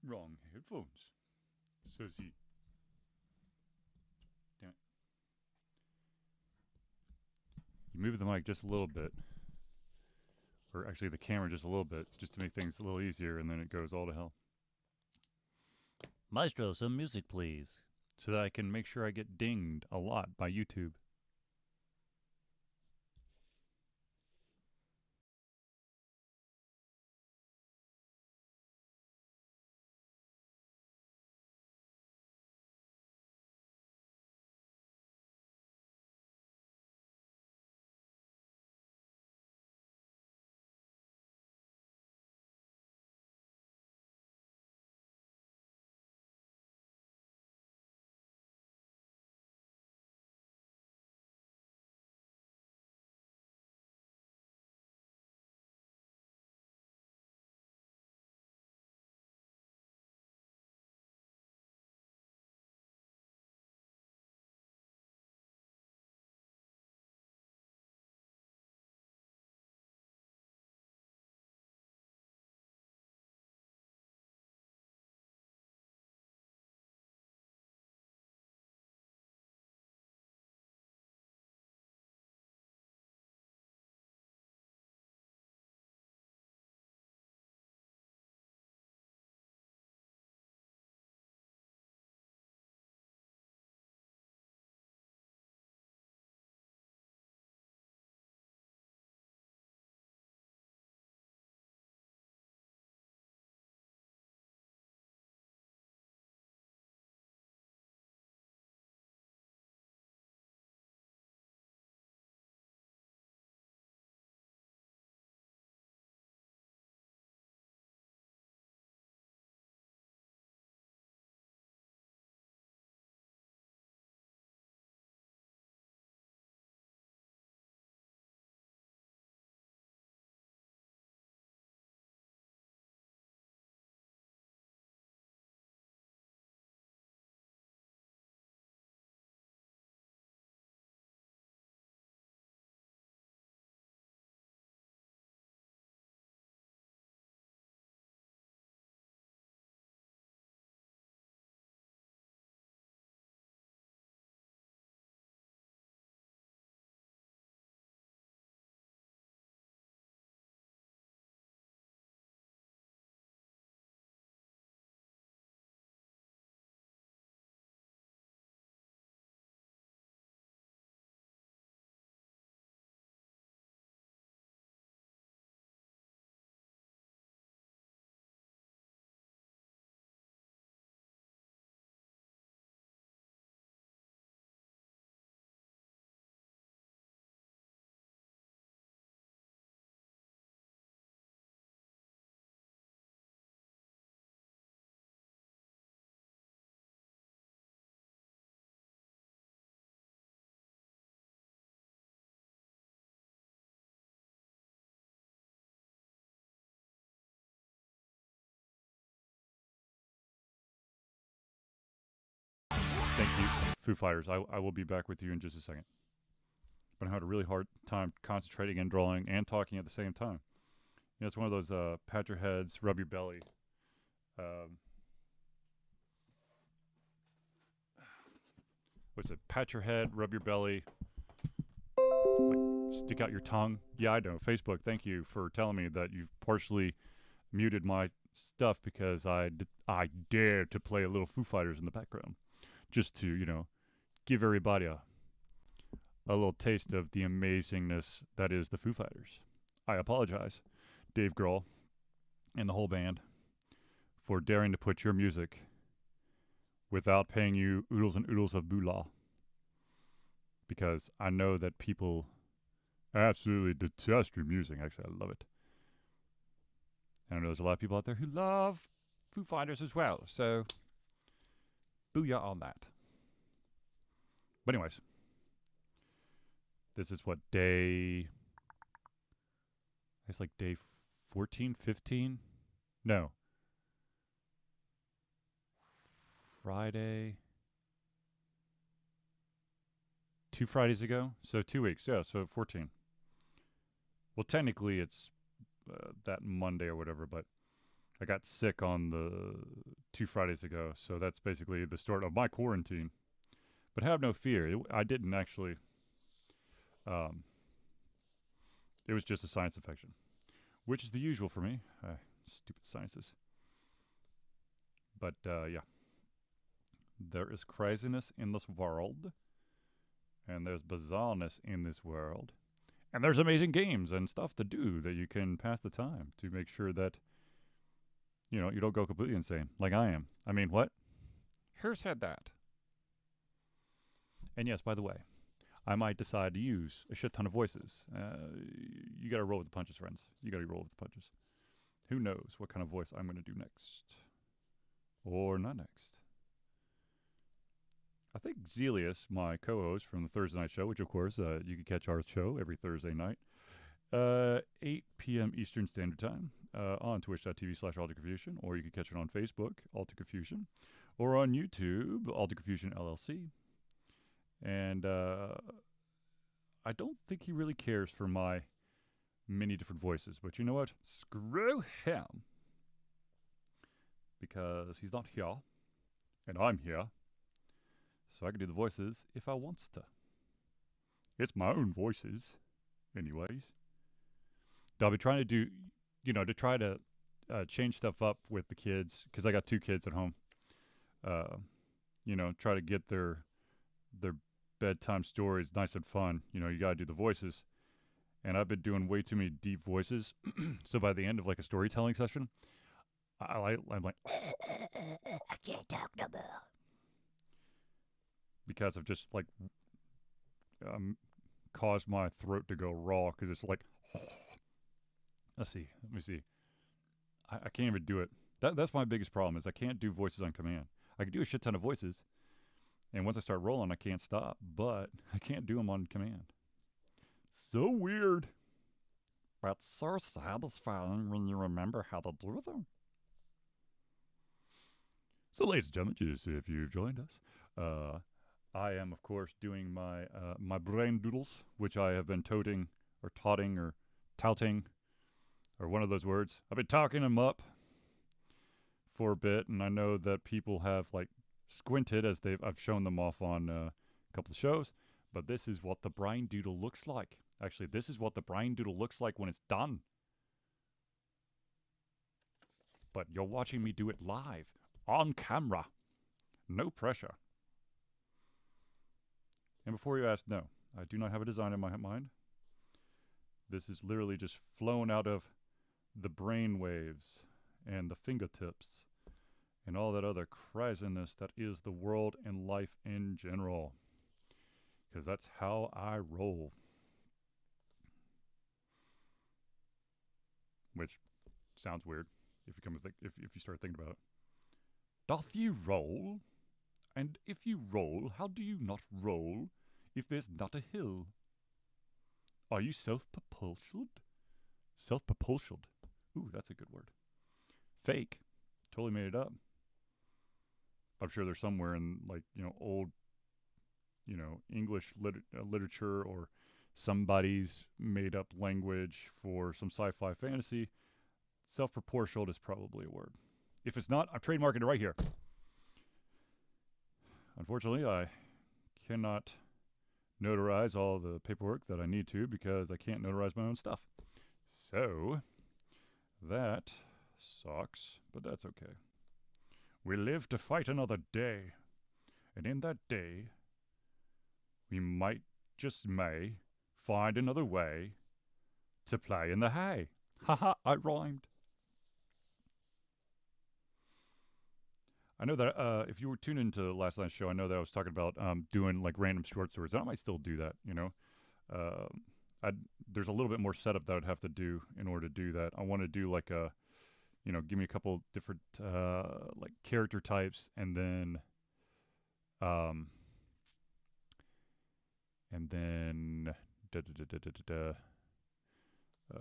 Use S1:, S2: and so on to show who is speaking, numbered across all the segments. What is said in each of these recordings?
S1: Wrong headphones, says he. Damn it. You move the mic just a little bit, or actually the camera just a little bit, just to make things a little easier, and then it goes all to hell. Maestro, some music, please, so that I can make sure I get dinged a lot by YouTube. Thank you, Foo Fighters. I will be back with you in just a second. But I had a really hard time concentrating and drawing and talking at the same time. You know, it's one of those pat your heads, rub your belly. Um, what's it? Pat your head, rub your belly, like stick out your tongue. Yeah, I know. Facebook, thank you for telling me that you've partially muted my stuff because I dared to play a little Foo Fighters in the background just to, give everybody a little taste of the amazingness that is the Foo Fighters. I apologize, Dave Grohl and the whole band, for daring to put your music without paying you oodles and oodles of boolah, because I know that people absolutely detest your music. Actually, I love it. And I know there's a lot of people out there who love Foo Fighters as well. So, booyah on that. But anyways, this is what day. It's like day 14, 15. No, Friday. 2 Fridays ago. So 2 weeks. Yeah, so 14. Well, technically it's that Monday or whatever, but I got sick on the 2 Fridays ago. So that's basically the start of my quarantine. But have no fear. I didn't actually. Um, it was just a sinus infection, which is the usual for me. Stupid sinuses. But yeah, there is craziness in this world, and there's bizarreness in this world, and there's amazing games and stuff to do that you can pass the time to make sure that you don't go completely insane like I am. I mean, what? Who said that? And yes, by the way, I might decide to use a shit ton of voices. You got to roll with the punches, friends. You got to roll with the punches. Who knows what kind of voice I'm going to do next, or not next. I think Zelius, my co-host from the Thursday night show, which of course you can catch our show every Thursday night, 8 p.m. Eastern Standard Time on twitch.tv/AlterConfusion, or you can catch it on Facebook, Alter Confusion, or on YouTube, Alter Confusion LLC. And I don't think he really cares for my many different voices, but you know what? Screw him. Because he's not here, and I'm here. So I can do the voices if I wants to. It's my own voices, anyways. I'll be trying to do, to try to change stuff up with the kids, because I got 2 kids at home. Try to get their bedtime stories nice and fun. You gotta do the voices. And I've been doing way too many deep voices. So by the end of like a storytelling session, I'm like, I can't talk no more. Because I've just like caused my throat to go raw because it's like, let me see. I can't even do it. That's my biggest problem is I can't do voices on command. I can do a shit ton of voices, and once I start rolling, I can't stop. But I can't do them on command. So weird, but so satisfying when you remember how to do them. So, ladies and gentlemen, just if you've joined us, I am, of course, doing my brain doodles, which I have been toting or totting or touting or one of those words. I've been talking them up for a bit, and I know that people have like squinted as I've shown them off on a couple of shows, but this is what the brain doodle looks like. Actually, this is what the brain doodle looks like when it's done. But you're watching me do it live, on camera. No pressure. And before you ask, no, I do not have a design in my mind. This is literally just flown out of the brain waves and the fingertips and all that other craziness that is the world and life in general. Because that's how I roll. Which sounds weird if you start thinking about it. Doth you roll? And if you roll, how do you not roll if there's not a hill? Are you self-propulsed? Self-propulsed. Ooh, that's a good word. Fake. Totally made it up. I'm sure there's somewhere in old, English literature or somebody's made up language for some sci-fi fantasy. Self-proportioned is probably a word. If it's not, I'm trademarking it right here. Unfortunately, I cannot notarize all the paperwork that I need to because I can't notarize my own stuff. So, that sucks, but that's okay. We live to fight another day. And in that day, we might, just may, find another way to play in the hay. Haha, I rhymed. I know that if you were tuned into last night's show, I know that I was talking about doing like random short stories. I might still do that, there's a little bit more setup that I'd have to do in order to do that. I want to do like give me a couple different like character types, and then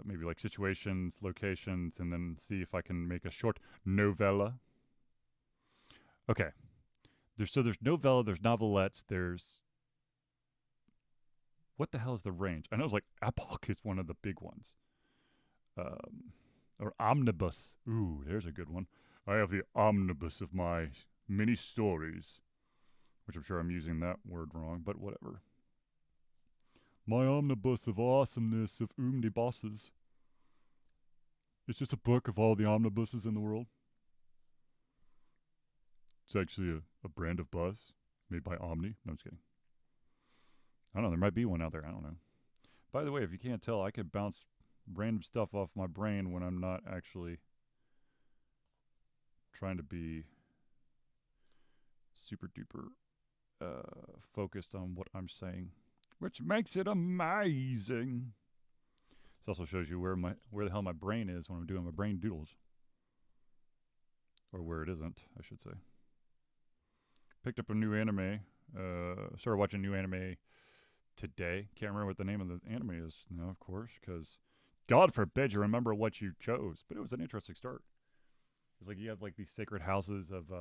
S1: maybe like situations, locations, and then see if I can make a short novella. Okay. There's novella, there's novelettes, there's... What the hell is the range? I know it's like epoch is one of the big ones. Or omnibus. Ooh, there's a good one. I have the omnibus of my mini stories, which I'm sure I'm using that word wrong, but whatever. My omnibus of awesomeness of omnibuses. It's just a book of all the omnibuses in the world. It's actually a brand of bus made by Omni. No, I'm just kidding. I don't know. There might be one out there. I don't know. By the way, if you can't tell, I can bounce random stuff off my brain when I'm not actually trying to be super duper focused on what I'm saying, which makes it amazing. This also shows you where the hell my brain is when I'm doing my brain doodles, or where it isn't, I should say. Picked up a new anime. Started watching new anime today. Can't remember what the name of the anime is now, of course, because God forbid you remember what you chose. But it was an interesting start. It's like you have like these sacred houses of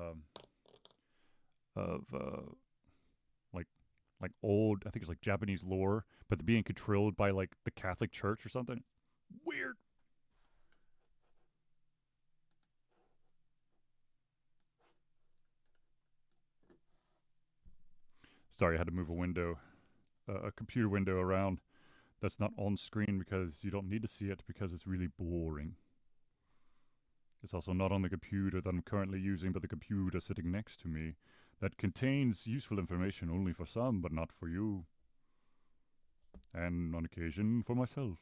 S1: like old, I think it's like Japanese lore, but they're being controlled by like the Catholic Church or something. Weird. Sorry, I had to move a computer window around that's not on screen because you don't need to see it because it's really boring. It's also not on the computer that I'm currently using, but the computer sitting next to me that contains useful information only for some, but not for you. And on occasion for myself.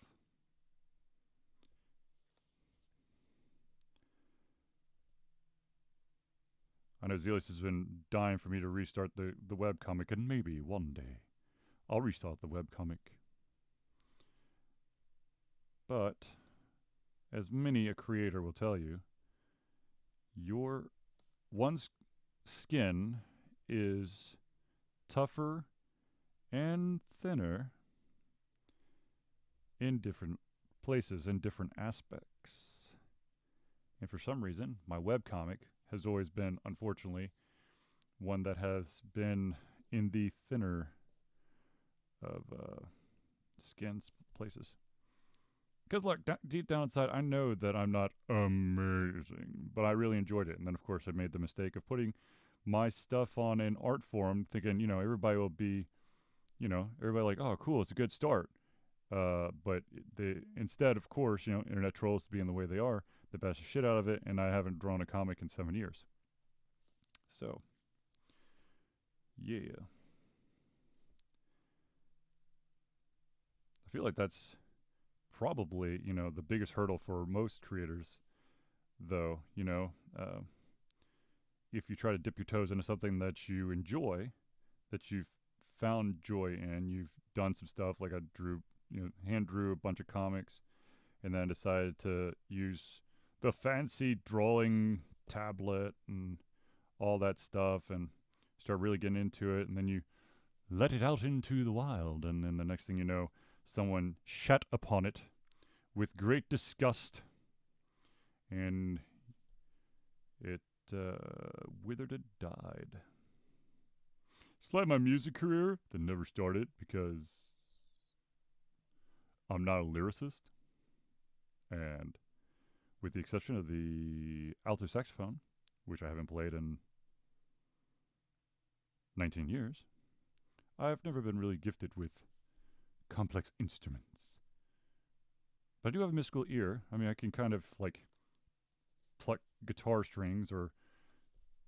S1: I know Zelius has been dying for me to restart the webcomic, and maybe one day I'll restart the webcomic. But, as many a creator will tell you, your one's skin is tougher and thinner in different places and different aspects. And for some reason, my webcomic has always been, unfortunately, one that has been in the thinner of skin places. Because, look, deep down inside, I know that I'm not amazing, but I really enjoyed it. And then, of course, I made the mistake of putting my stuff on an art forum, thinking, everybody will be, everybody like, oh, cool, it's a good start. But instead, of course, internet trolls being the way they are, they bash the shit out of it, and I haven't drawn a comic in 7 years. So, yeah. I feel like that's probably, the biggest hurdle for most creators, though, if you try to dip your toes into something that you enjoy, that you've found joy in, you've done some stuff like I drew, hand drew a bunch of comics, and then decided to use the fancy drawing tablet and all that stuff and start really getting into it, and then you let it out into the wild, and then the next thing you know, someone shat upon it with great disgust, and it withered and died. It's like my music career that never started because I'm not a lyricist, and with the exception of the alto saxophone, which I haven't played in 19 years, I've never been really gifted with complex instruments. But I do have a musical ear. I mean, I can kind of like pluck guitar strings or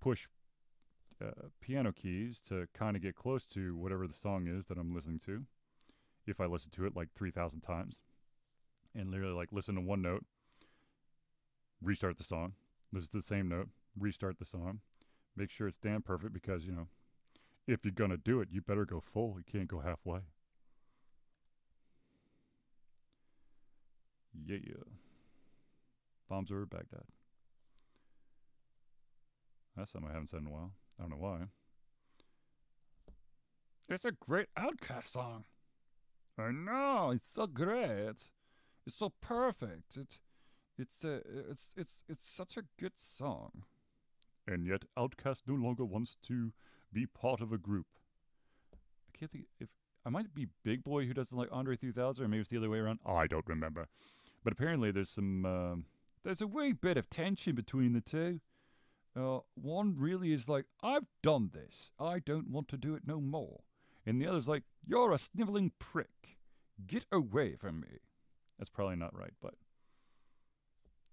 S1: push piano keys to kind of get close to whatever the song is that I'm listening to. If I listen to it like 3,000 times and literally like listen to one note, restart the song, listen to the same note, restart the song, make sure it's damn perfect because, if you're going to do it, you better go full. You can't go halfway. Yeah. Bombs over Baghdad. That's something I haven't said in a while. I don't know why. It's a great Outcast song. I know, it's so great. It's so perfect. It's such a good song. And yet Outcast no longer wants to be part of a group. I can't think if I might be Big Boy who doesn't like Andre 3000, or maybe it's the other way around. I don't remember. But apparently there's a wee bit of tension between the two. one really is like, I've done this. I don't want to do it no more. And the other's like, you're a sniveling prick. Get away from me. That's probably not right, but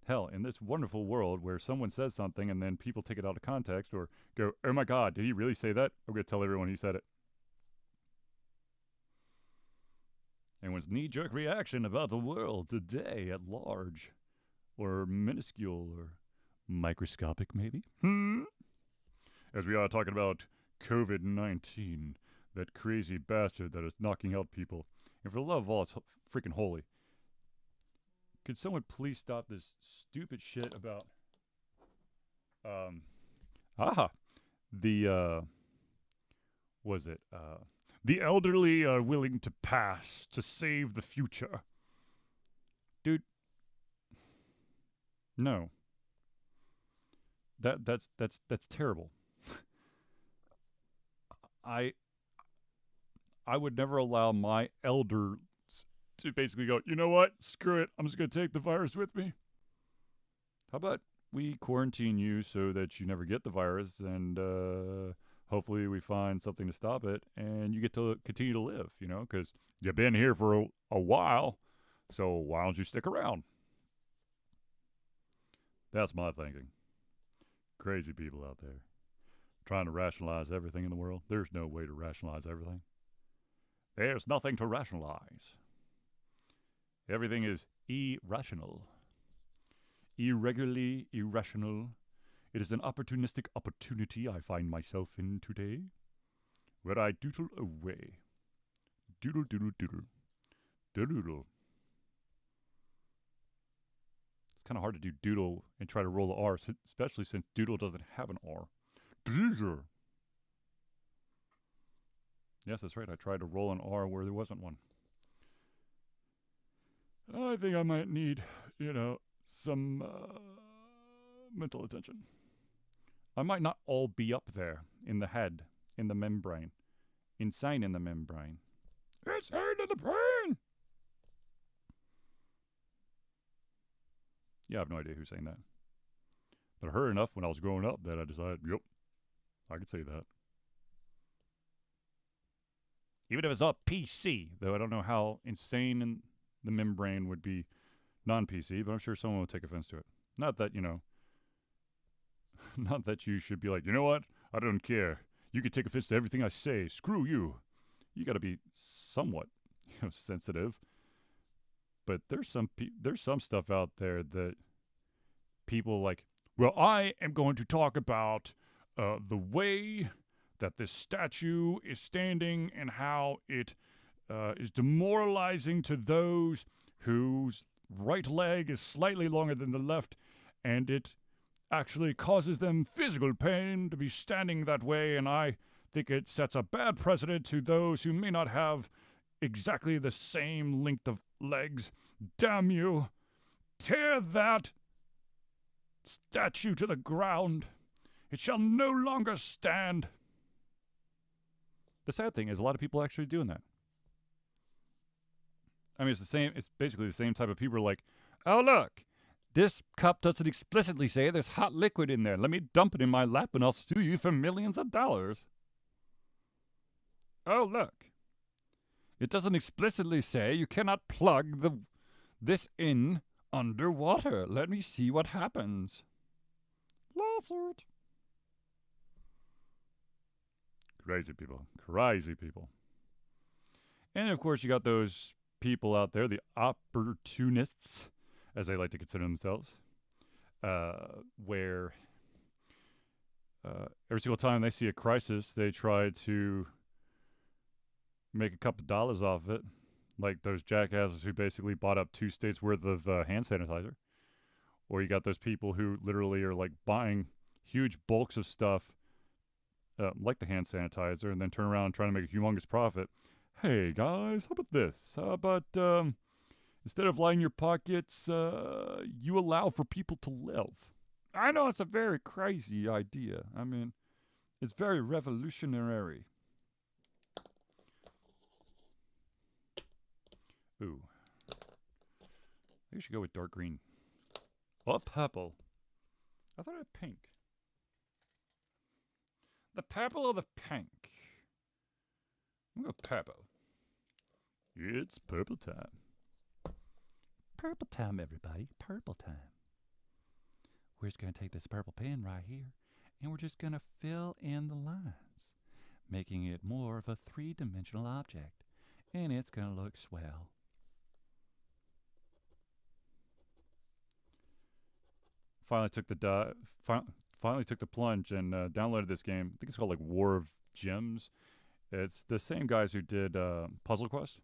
S1: hell, in this wonderful world where someone says something and then people take it out of context or go, oh my God, did he really say that? I'm going to tell everyone he said it. Everyone's knee jerk reaction about the world today at large, or minuscule, or microscopic, maybe? As we are talking about COVID 19, that crazy bastard that is knocking out people. And for the love of all, it's freaking holy. Could someone please stop this stupid shit about the was it the elderly are willing to pass to save the future. Dude, no. That's terrible. I would never allow my elders to basically go, you know what? Screw it. I'm just going to take the virus with me. How about we quarantine you so that you never get the virus and hopefully we find something to stop it and you get to continue to live, you know, because you've been here for a while. So why don't you stick around? That's my thinking. Crazy people out there trying to rationalize everything in the world. There's no way to rationalize everything. There's nothing to rationalize. Everything is irrational. Irregularly irrational. It is an opportunistic opportunity I find myself in today, where I doodle away. Doodle, doodle, doodle. Doodle. It's kind of hard to do doodle and try to roll the R, especially since doodle doesn't have an R. Doodle. Yes, that's right. I tried to roll an R where there wasn't one. I think I might need, some mental attention. I might not all be up there in the head, in the membrane, insane in the membrane. Insane in the brain! Yeah, I have no idea who's saying that. But I heard enough when I was growing up that I decided, yep, I could say that. Even if it's not PC, though I don't know how insane in the membrane would be non-PC, but I'm sure someone would take offense to it. Not that, not that you should be like, you know what? I don't care. You can take offense to everything I say. Screw you. You got to be somewhat, sensitive. But there's some stuff out there that people like, well, I am going to talk about the way that this statue is standing and how it is demoralizing to those whose right leg is slightly longer than the left, and it actually causes them physical pain to be standing that way, and I think it sets a bad precedent to those who may not have exactly the same length of legs. Damn you! Tear that statue to the ground. It shall no longer stand. The sad thing is a lot of people actually doing that. I mean, it's basically the same type of people like, oh, look, this cup doesn't explicitly say there's hot liquid in there. Let me dump it in my lap and I'll sue you for millions of dollars. Oh, look. It doesn't explicitly say you cannot plug this in underwater. Let me see what happens. Lawsuit. Crazy people. Crazy people. And of course, you got those people out there, the opportunists, as they like to consider themselves, where every single time they see a crisis, they try to make a couple dollars off of it, like those jackasses who basically bought up 2 states worth of hand sanitizer. Or you got those people who literally are like buying huge bulks of stuff, like the hand sanitizer, and then turn around and try to make a humongous profit. Hey guys, how about this? How about instead of lining your pockets, you allow for people to live? I know it's a very crazy idea. I mean, it's very revolutionary. Ooh. Maybe we should go with dark green. Or purple. I thought I had pink. The purple or the pink? I'm going purple. It's purple time. Purple time, everybody. Purple time. We're just going to take this purple pen right here, and we're just going to fill in the lines, making it more of a three-dimensional object, and it's going to look swell. Finally took the plunge and downloaded this game. I think it's called like War of Gems. It's the same guys who did Puzzle Quest,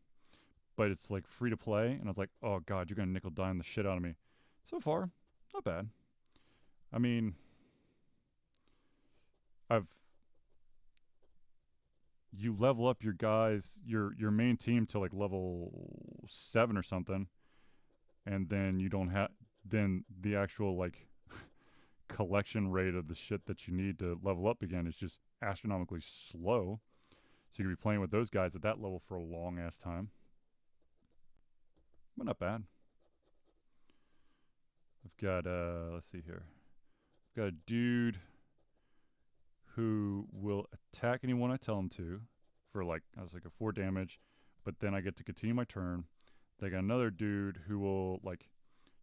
S1: but it's like free to play. And I was like, oh god, you're gonna nickel dime the shit out of me. So far, not bad. I mean, you level up your guys, your main team to like level 7 or something, and then you don't have then the actual like collection rate of the shit that you need to level up again is just astronomically slow. So you could be playing with those guys at that level for a long ass time. But not bad. I've got let's see here. I've got a dude who will attack anyone I tell him to for like I was like a 4 damage, but then I get to continue my turn. They got another dude who will like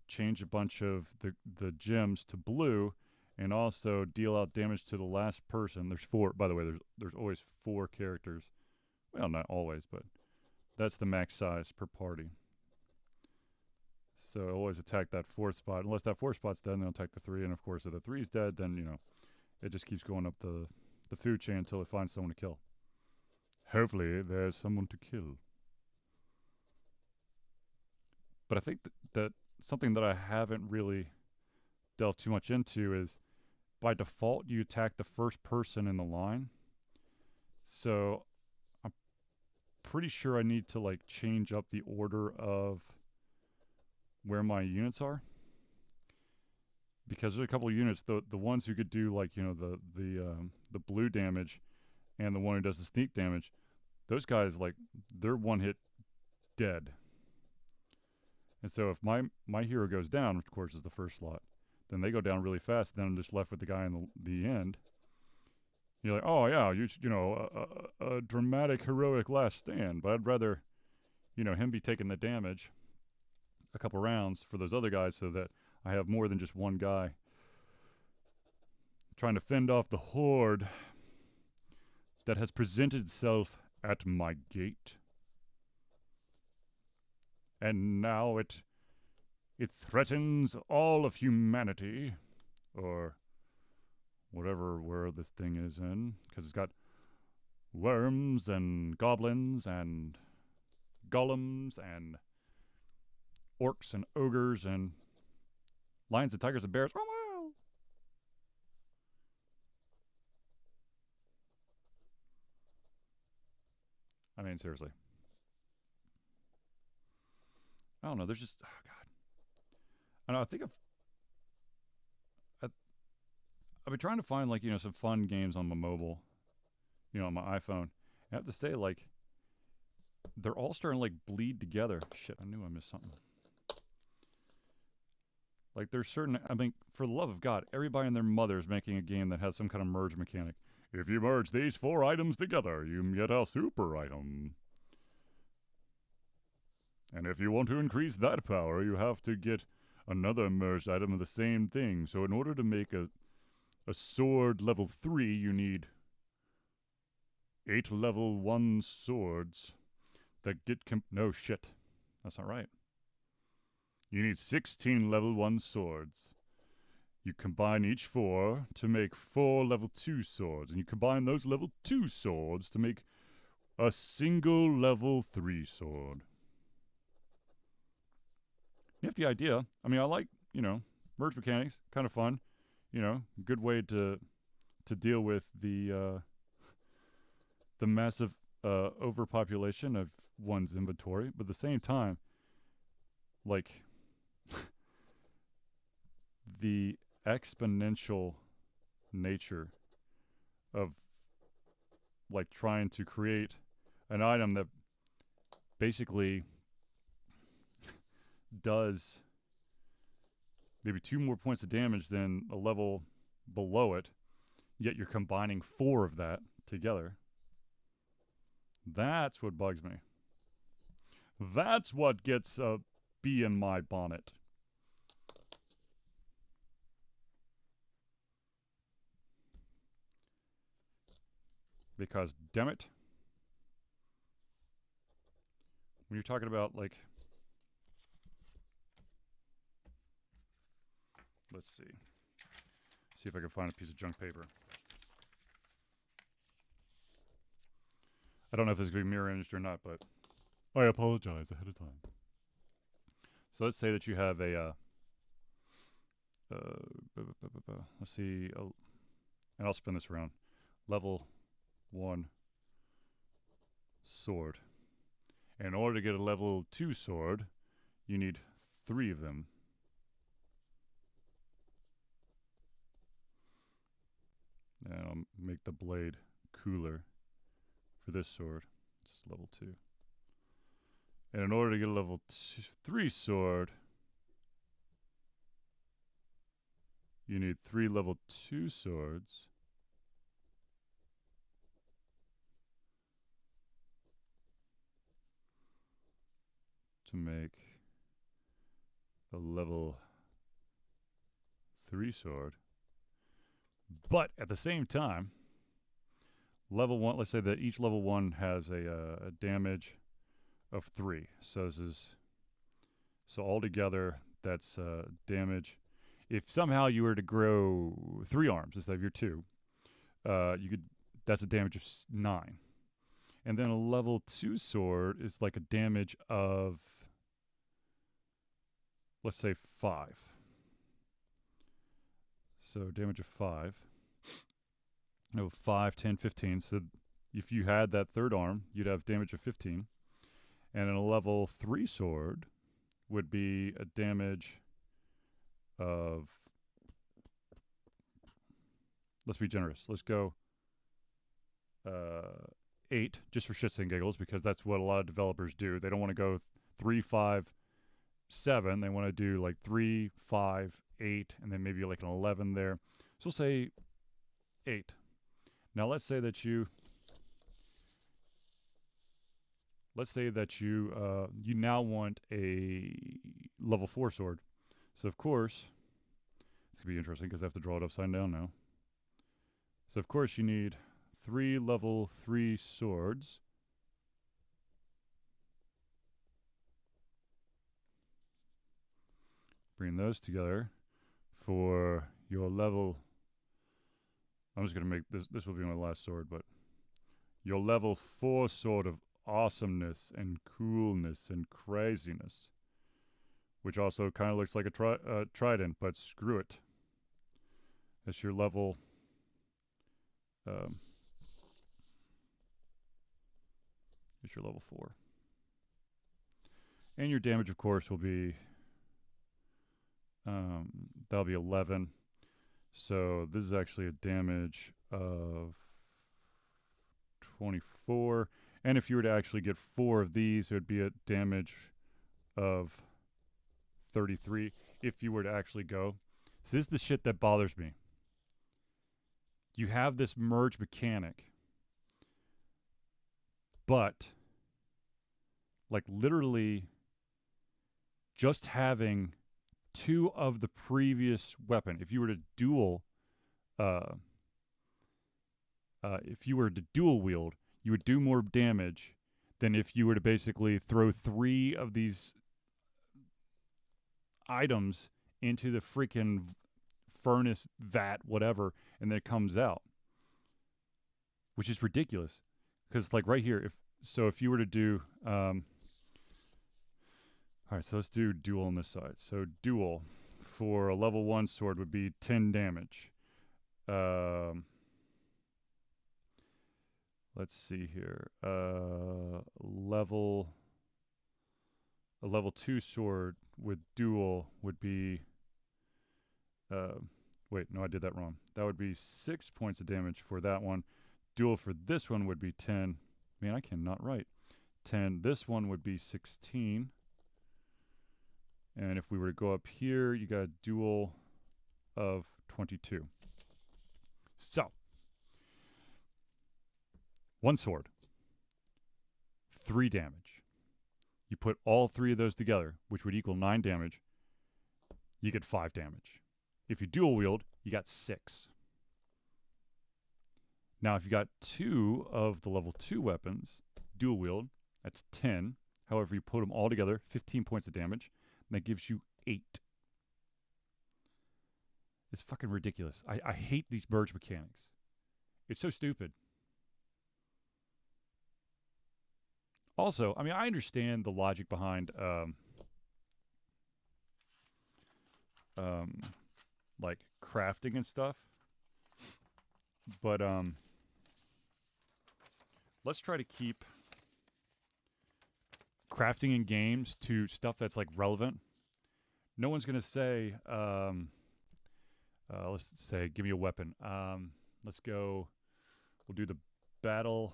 S1: change a bunch of the gems to blue and also deal out damage to the last person. There's 4, by the way, there's always 4 characters. Well, not always, but that's the max size per party. So I always attack that 4th spot. Unless that 4th spot's dead, then I'll attack the 3. And of course, if the 3's dead, then, you know, it just keeps going up the food chain until it finds someone to kill. Hopefully, there's someone to kill. But I think that something that I haven't really delved too much into is by default you attack the first person in the line. So I'm pretty sure I need to like change up the order of where my units are, because there's a couple of units, the ones who could do like, you know, the blue damage and the one who does the sneak damage, those guys, like, they're one hit dead. And so if my hero goes down, which of course is the first slot, then they go down really fast. Then I'm just left with the guy in the end. You're like, oh yeah, you know, a dramatic heroic last stand. But I'd rather, you know, him be taking the damage a couple rounds for those other guys, so that I have more than just one guy trying to fend off the horde that has presented itself at my gate. And now it threatens all of humanity, or whatever world this thing is in, because it's got worms and goblins and golems and orcs and ogres and lions and tigers and bears. Oh wow! I mean, seriously. I don't know. There's just, oh god. I know. I think I've been trying to find like, you know, some fun games on my mobile, you know, on my iPhone. I have to say, like, they're all starting to like bleed together. Shit, I knew I missed something. Like, there's certain, I mean, for the love of God, everybody and their mother is making a game that has some kind of merge mechanic. If you merge these 4 items together, you get a super item. And if you want to increase that power, you have to get another merged item of the same thing. So in order to make a sword level 3, you need 8 level 1 swords that get no shit. That's not right. You need 16 level 1 swords. You combine each 4 to make 4 level 2 swords. And you combine those level 2 swords to make a single level 3 sword. You have the idea. I mean, I like, you know, merge mechanics. Kind of fun. You know, good way to deal with the massive overpopulation of one's inventory. But at the same time, like, the exponential nature of like trying to create an item that basically does maybe 2 more points of damage than a level below it. yet you're combining 4 of that together. That's what bugs me. That's what gets a bee in my bonnet. Because, damn it, when you're talking about, like, let's see if I can find a piece of junk paper. I don't know if this is going to be mirror imaged or not, but I apologize ahead of time. So let's say that you have a, let's see, and I'll spin this around. Level 1 sword. In order to get a level 2 sword, you need 3 of them. And I'll make the blade cooler for this sword. It's level 2. And in order to get a level 3 sword, you need 3 level 2 swords. To make a level 3 sword. But at the same time, level 1, let's say that each level 1 has a damage of 3. So this is, so altogether that's damage. If somehow you were to grow 3 arms instead of your 2, you could, that's a damage of 9. And then a level 2 sword is like a damage of, let's say 5. So damage of 5. No, 5, 10, 15. So if you had that 3rd arm, you'd have damage of 15. And in a level 3 sword would be a damage of, let's be generous. Let's go 8, just for shits and giggles, because that's what a lot of developers do. They don't want to go 3, 5, 7. They want to do like 3, 5, 8, and then maybe like an 11 there. So we'll say 8. Now let's say that you you now want a level 4 sword. So of course, it's gonna be interesting because I have to draw it upside down now. So of course you need 3 level 3 swords. Bring those together for your level. I'm just gonna make this will be my last sword, but your level 4 sword of awesomeness and coolness and craziness, which also kind of looks like a trident, but screw it. That's your level. It's your level 4, and your damage, of course, will be that'll be 11. So this is actually a damage of 24. And if you were to actually get 4 of these, it would be a damage of 33 if you were to actually go. So this is the shit that bothers me. You have this merge mechanic, but like literally just having 2 of the previous weapon, if you were to dual wield, you would do more damage than if you were to basically throw 3 of these items into the freaking furnace, vat, whatever, and then it comes out, which is ridiculous. Because like right here, if you were to do, all right, so let's do dual on this side. So dual for a level 1 sword would be 10 damage. Let's see here. A level 2 sword with dual would be, wait, no, I did that wrong. That would be 6 points of damage for that one. Dual for this one would be 10. Man, I cannot write. 10. This one would be 16. And if we were to go up here, you got a dual of 22. So, One sword, 3 damage. You put all 3 of those together, which would equal 9 damage, you get 5 damage. If you dual wield, you got 6. Now, if you got 2 of the level 2 weapons, dual wield, that's 10. However, you put them all together, 15 points of damage, and that gives you 8. It's fucking ridiculous. I hate these merge mechanics. It's so stupid. Also, I mean, I understand the logic behind like crafting and stuff, but let's try to keep crafting in games to stuff that's like relevant. No one's gonna say, let's say, give me a weapon. Let's go. We'll do the battle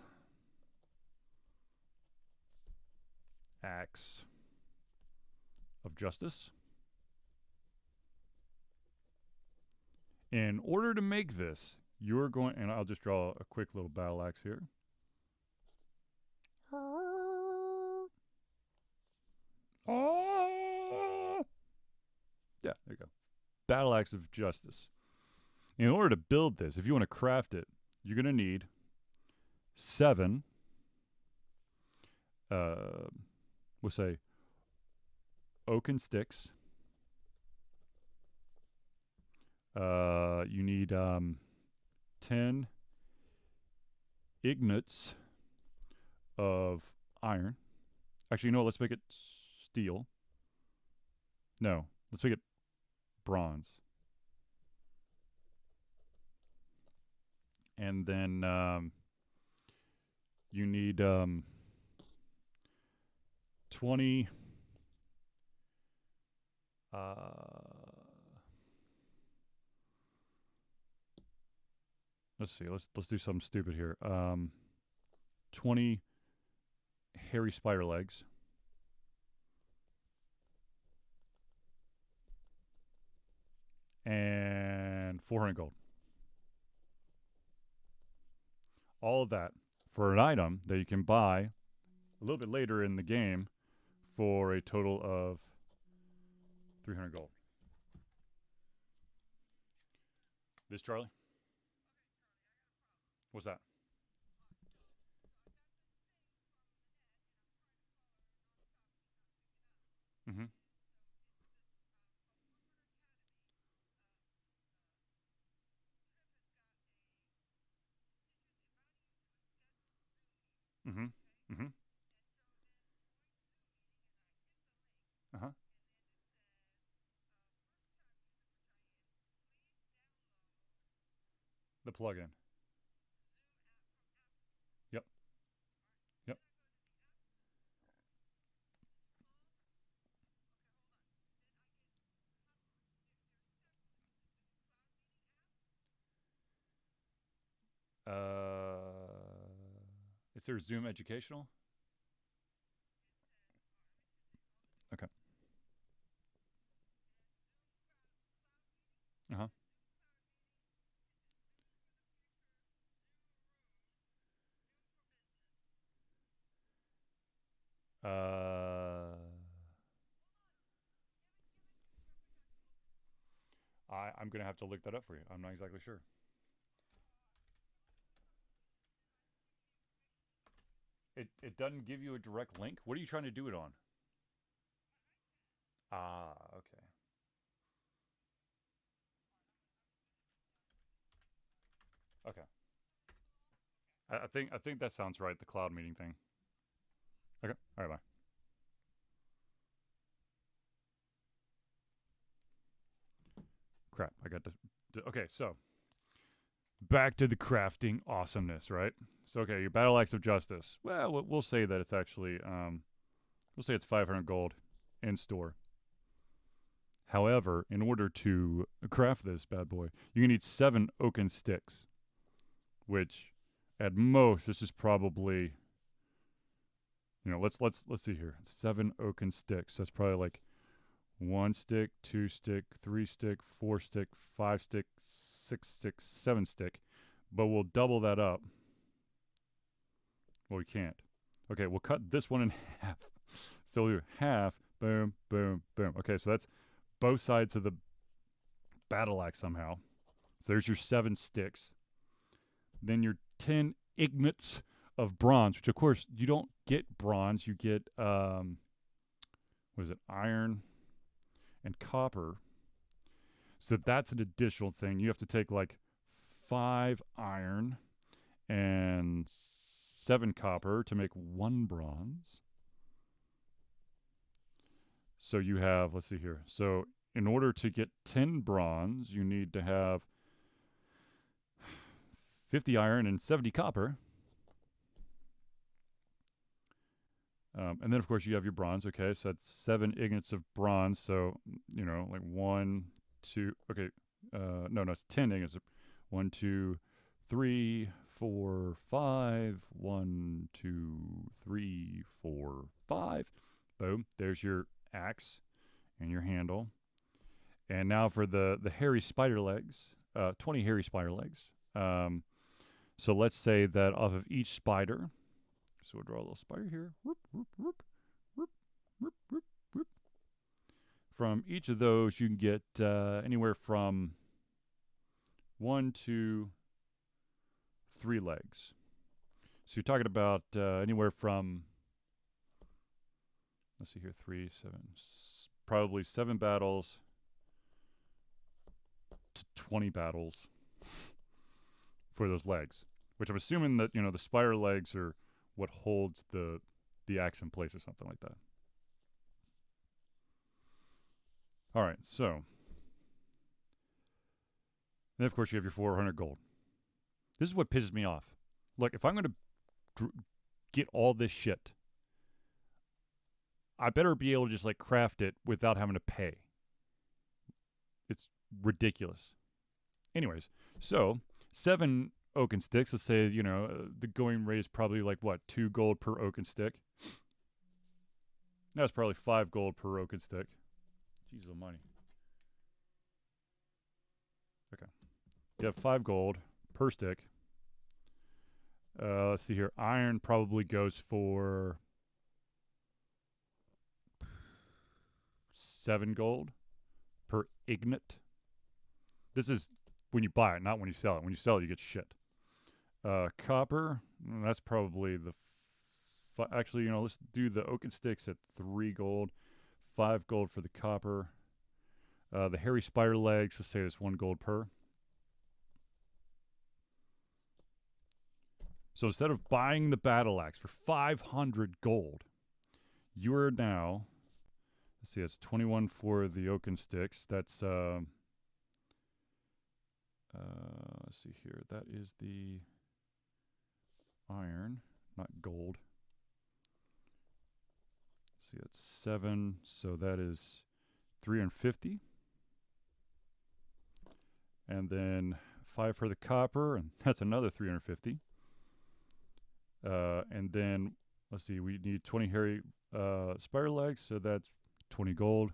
S1: axe of justice. In order to make this, you're going, and I'll just draw a quick little battle axe here. Yeah, there you go. Battle axe of justice. In order to build this, if you want to craft it, you're going to need 7, we'll say, oaken sticks. You need 10 ingots of iron. Actually, you know what? Let's make it steel. No, let's make it bronze. And then you need 20 let's see, let's do something stupid here. 20 hairy spider legs. And 400 gold. All of that for an item that you can buy a little bit later in the game for a total of 300 gold. This, Charlie? What's that? Mm-hmm. Mm-hmm. Mm-hmm. Uh-huh. The plugin. Yep. Yep. Is there Zoom educational? Okay. Uh-huh. I'm gonna have to look that up for you. I'm not exactly sure. It doesn't give you a direct link. What are you trying to do it on? Ah, okay. Okay. I think that sounds right. The cloud meeting thing. Okay. All right. Bye. Crap. I got this. Okay. So back to the crafting awesomeness, right? So okay, your battle axe of justice. Well, we'll say that it's actually we'll say it's 500 gold in store. However, in order to craft this bad boy, you need 7 oaken sticks, which at most this is probably, let's see here. 7 oaken sticks. That's probably like 1 stick, 2 stick, 3 stick, 4 stick, 5 stick, 6 stick, 7 stick. But we'll double that up. Well, we can't. Okay, we'll cut this one in half. So we'll do half, boom, boom, boom. Okay, so that's both sides of the battle axe somehow. So there's your 7 sticks. Then your 10 ingots of bronze, which of course you don't get bronze. You get, what is it, iron and copper. So that's an additional thing. You have to take like 5 iron and 7 copper to make 1 bronze. So you have, let's see here. So in order to get 10 bronze, you need to have 50 iron and 70 copper. And then, of course, you have your bronze. Okay, so that's 7 ingots of bronze. So, you know, like 1, 2. Okay, no, it's 10 ingots. 1, 2, 3, 4, 5. 1, 2, 3, 4, 5. Boom. There's your axe and your handle. And now for the hairy spider legs. 20 hairy spider legs. So let's say that off of each spider. So we'll draw a little spider here. Whoop, whoop, whoop, whoop, whoop, whoop, whoop. From each of those, you can get anywhere from 1 to 3 legs. So you're talking about anywhere from, let's see here, 3, 7, probably 7 battles to 20 battles for those legs. Which I'm assuming that, you know, the spider legs are what holds the axe in place or something like that. All right, so then of course you have your 400 gold. This is what pisses me off. Look, if I'm going to get all this shit, I better be able to just like craft it without having to pay. It's ridiculous. Anyways, so 7 oaken sticks. Let's say, you know, the going rate is probably like what, 2 gold per oaken stick. That's probably 5 gold per oaken stick. Jesus almighty. Okay. You have 5 gold per stick. Let's see here. Iron probably goes for 7 gold per ingot. This is when you buy it, not when you sell it. When you sell it, you get shit. Copper, that's probably the... actually, you know, let's do the oaken sticks at 3 gold. 5 gold for the copper. The hairy spider legs, let's say it's 1 gold per. So instead of buying the battle axe for 500 gold, you are now... Let's see, it's 21 for the oaken sticks. That's... let's see here. That is the... iron, not gold. Let's see, that's 7, so that is 350. And then 5 for the copper, and that's another 350. And then, let's see, we need 20 hairy spider legs, so that's 20 gold,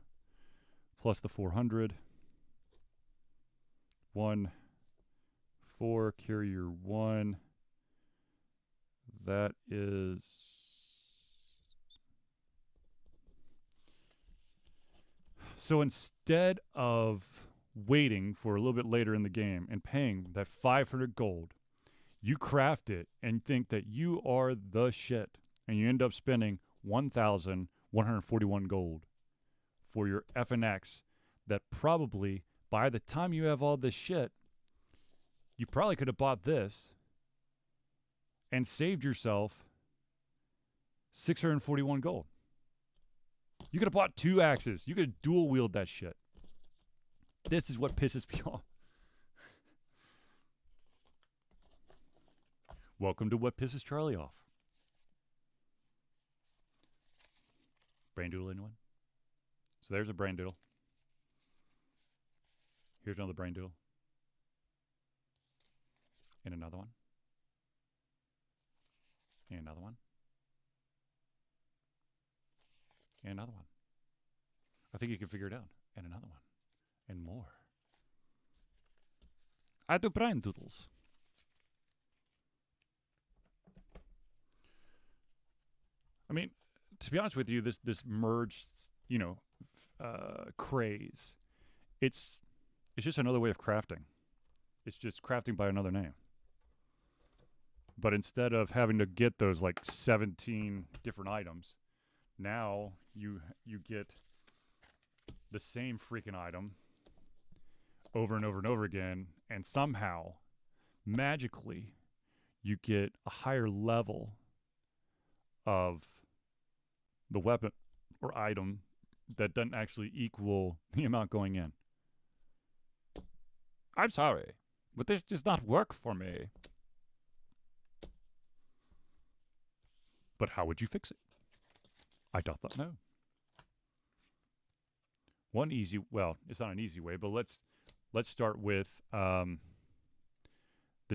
S1: plus the 400. 1, 4, carrier 1. That is... So instead of waiting for a little bit later in the game and paying that 500 gold, you craft it and think that you are the shit, and you end up spending 1,141 gold for your FNX that probably, by the time you have all this shit, you probably could have bought this and saved yourself 641 gold. You could have bought 2 axes. You could have dual wield that shit. This is what pisses me off. Welcome to What Pisses Charlie Off. Brain doodle, anyone? So there's a brain doodle. Here's another brain doodle. And another one. And another one. And another one. I think you can figure it out. And another one. And more. I do brain doodles. I mean, to be honest with you, this merged, you know, craze. It's it's just another way of crafting. It's just crafting by another name. But instead of having to get those like 17 different items, now you get the same freaking item over and over and over again, and somehow, magically, you get a higher level of the weapon or item that doesn't actually equal the amount going in. I'm sorry, but this does not work for me. But how would you fix it? I doth not know. One easy, well, it's not an easy way, but let's start with the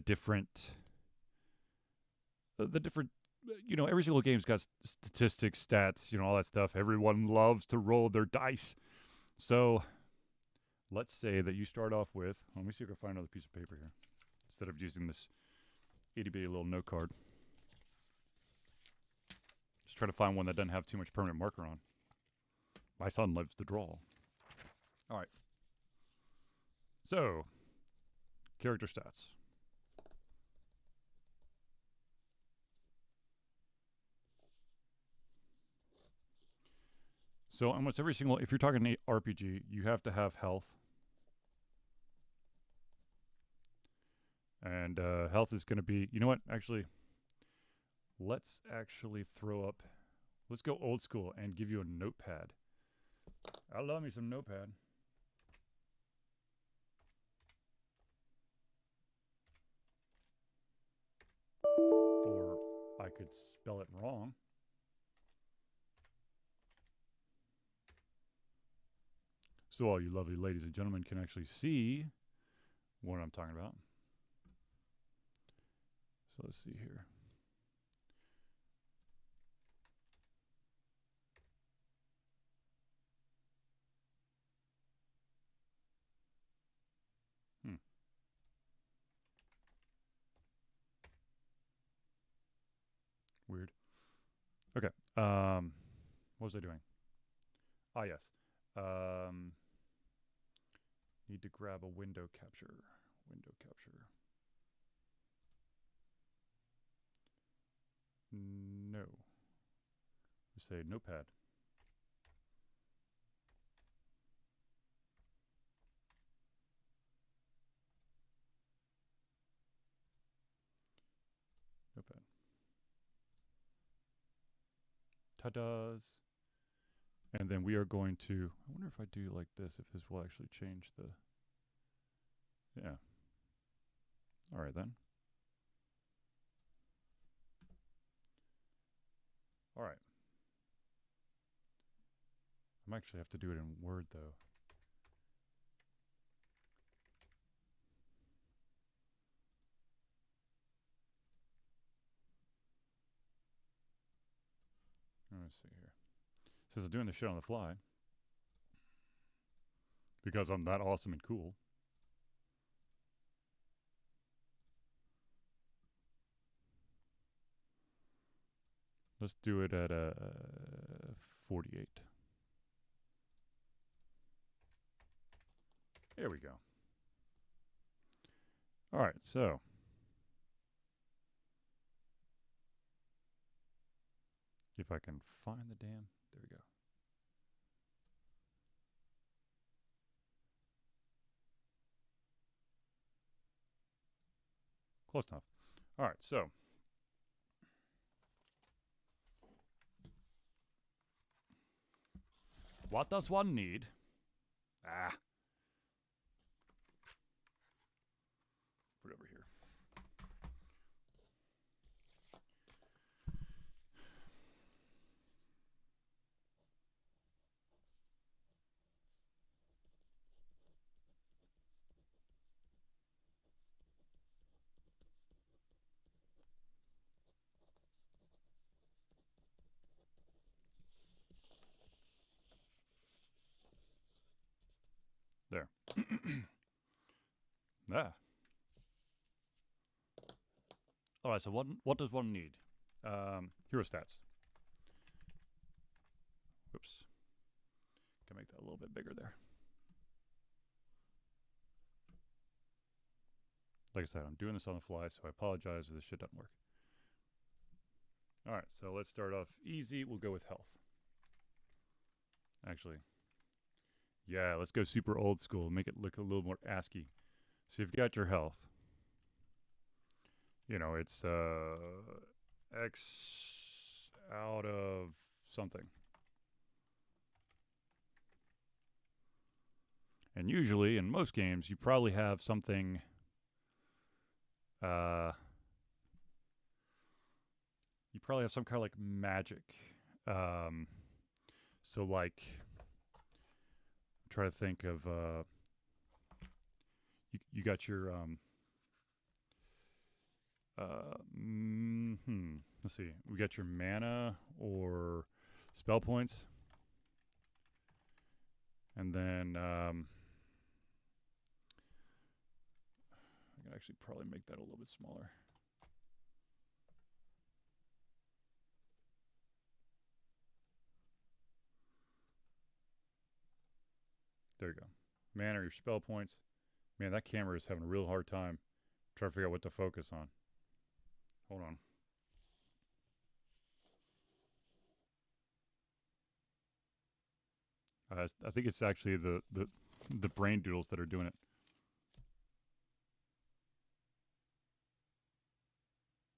S1: different you know, every single game's got statistics, stats, you know, all that stuff. Everyone loves to roll their dice. So let's say that you start off with, let me see if I can find another piece of paper here instead of using this itty bitty little note card. Just try to find one that doesn't have too much permanent marker on. My son loves to draw. All right. So, character stats. So almost every single, if you're talking an RPG, you have to have health. And health is going to be, you know what, actually, let's actually let's go old school and give you a notepad. I love me some notepad. Or I could spell it wrong. So all you lovely ladies and gentlemen can actually see what I'm talking about. So let's see here. Weird. Okay. What was I doing? Ah, yes. Need to grab a window capture. Window capture. No. We say notepad. Notepad. Ta-da's. And then we are going to, I wonder if I do like this, if this will actually change the, yeah. All right then. All right. I might actually have to do it in Word though. Let's see here. It says I'm doing the shit on the fly. Because I'm that awesome and cool. Let's do it at 48. There we go. All right, so. If I can find the damn, there we go. Close enough. All right, so. What does one need? Put it over here. There. All right, so what does one need? Hero stats. Can make that a little bit bigger there. Like I said, I'm doing this on the fly, so I apologize if this shit doesn't work. All right, so let's start off easy. We'll go with health. Actually, yeah, let's go super old school. Make it look a little more ASCII. So you've got your health. You know, it's X out of something. And usually, in most games, you probably have something... you probably have some kind of like magic. So like, try to think of, you got your, let's see, we got your mana or spell points. And then, I can actually probably make that a little bit smaller. There you go. Mana or your spell points. Man, that camera is having a real hard time trying to figure out what to focus on. Hold on. I think it's actually the brain doodles that are doing it.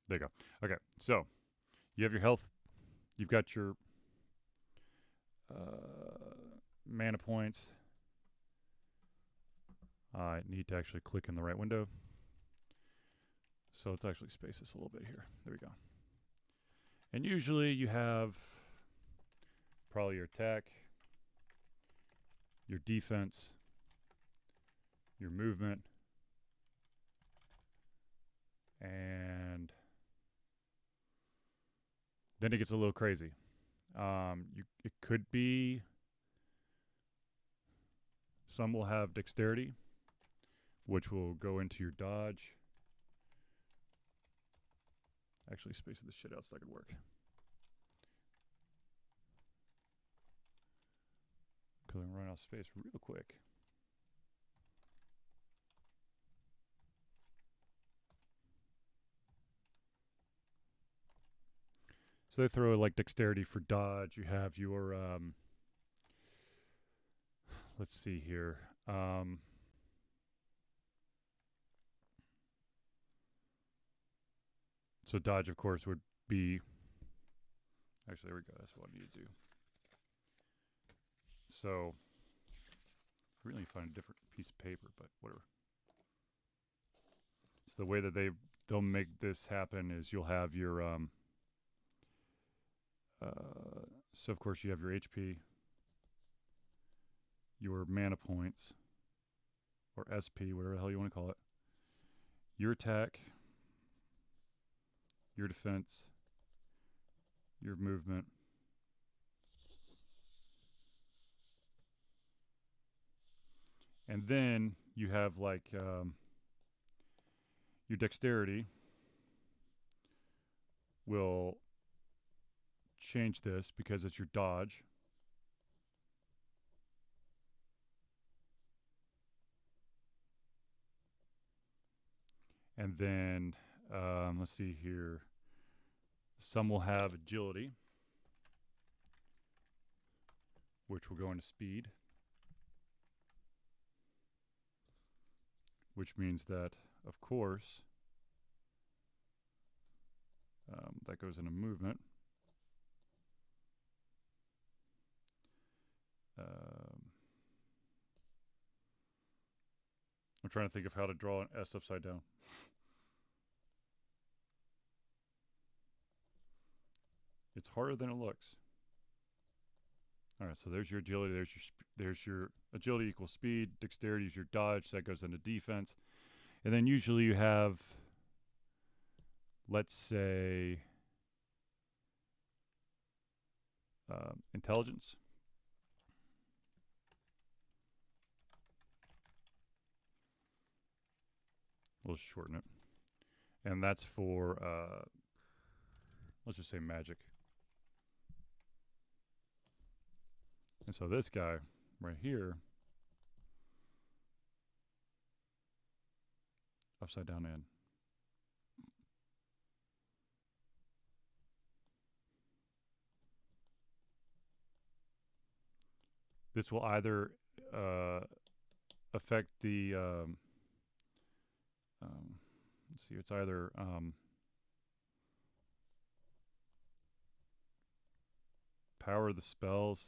S1: There you go. Okay, so you have your health. You've got your mana points. I need to actually click in the right window. So let's actually space this a little bit here. There we go. And usually you have probably your attack, your defense, your movement, and then it gets a little crazy. It could be, some will have dexterity, which will go into your dodge. Actually spacing this shit out so that could work. Because I'm running out of space real quick. So they throw like dexterity for dodge. You have your, let's see here. So dodge, of course, would be, actually, there we go. That's what I need to do. So, I really find a different piece of paper, but whatever. So the way that they'll make this happen is you'll have your, so of course you have your HP, your mana points, or SP, whatever the hell you want to call it, your attack, your defense, your movement, and then you have like your dexterity will change this because it's your dodge. And then, let's see here. Some will have agility, which will go into speed, which means that, of course, that goes into movement. I'm trying to think of how to draw an S upside down. It's harder than it looks. All right, so there's your agility. There's your agility equals speed. Dexterity is your dodge. So that goes into defense. And then usually you have, let's say, intelligence. We'll shorten it. And that's for, let's just say magic. And so this guy right here, upside down in. This will either affect the let's see, it's either power the spells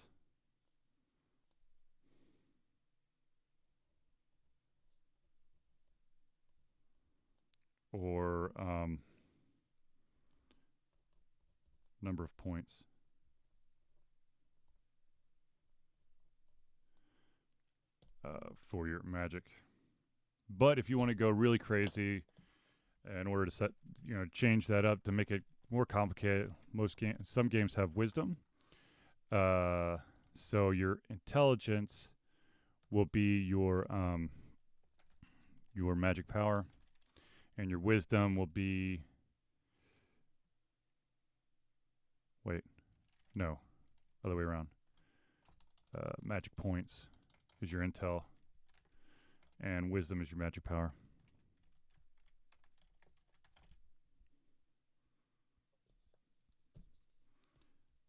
S1: or number of points. For your magic. But if you want to go really crazy in order to set, change that up to make it more complicated, some games have wisdom. So your intelligence will be your magic power, and your wisdom will be. Wait, no, other way around. Magic points is your intel, and wisdom is your magic power.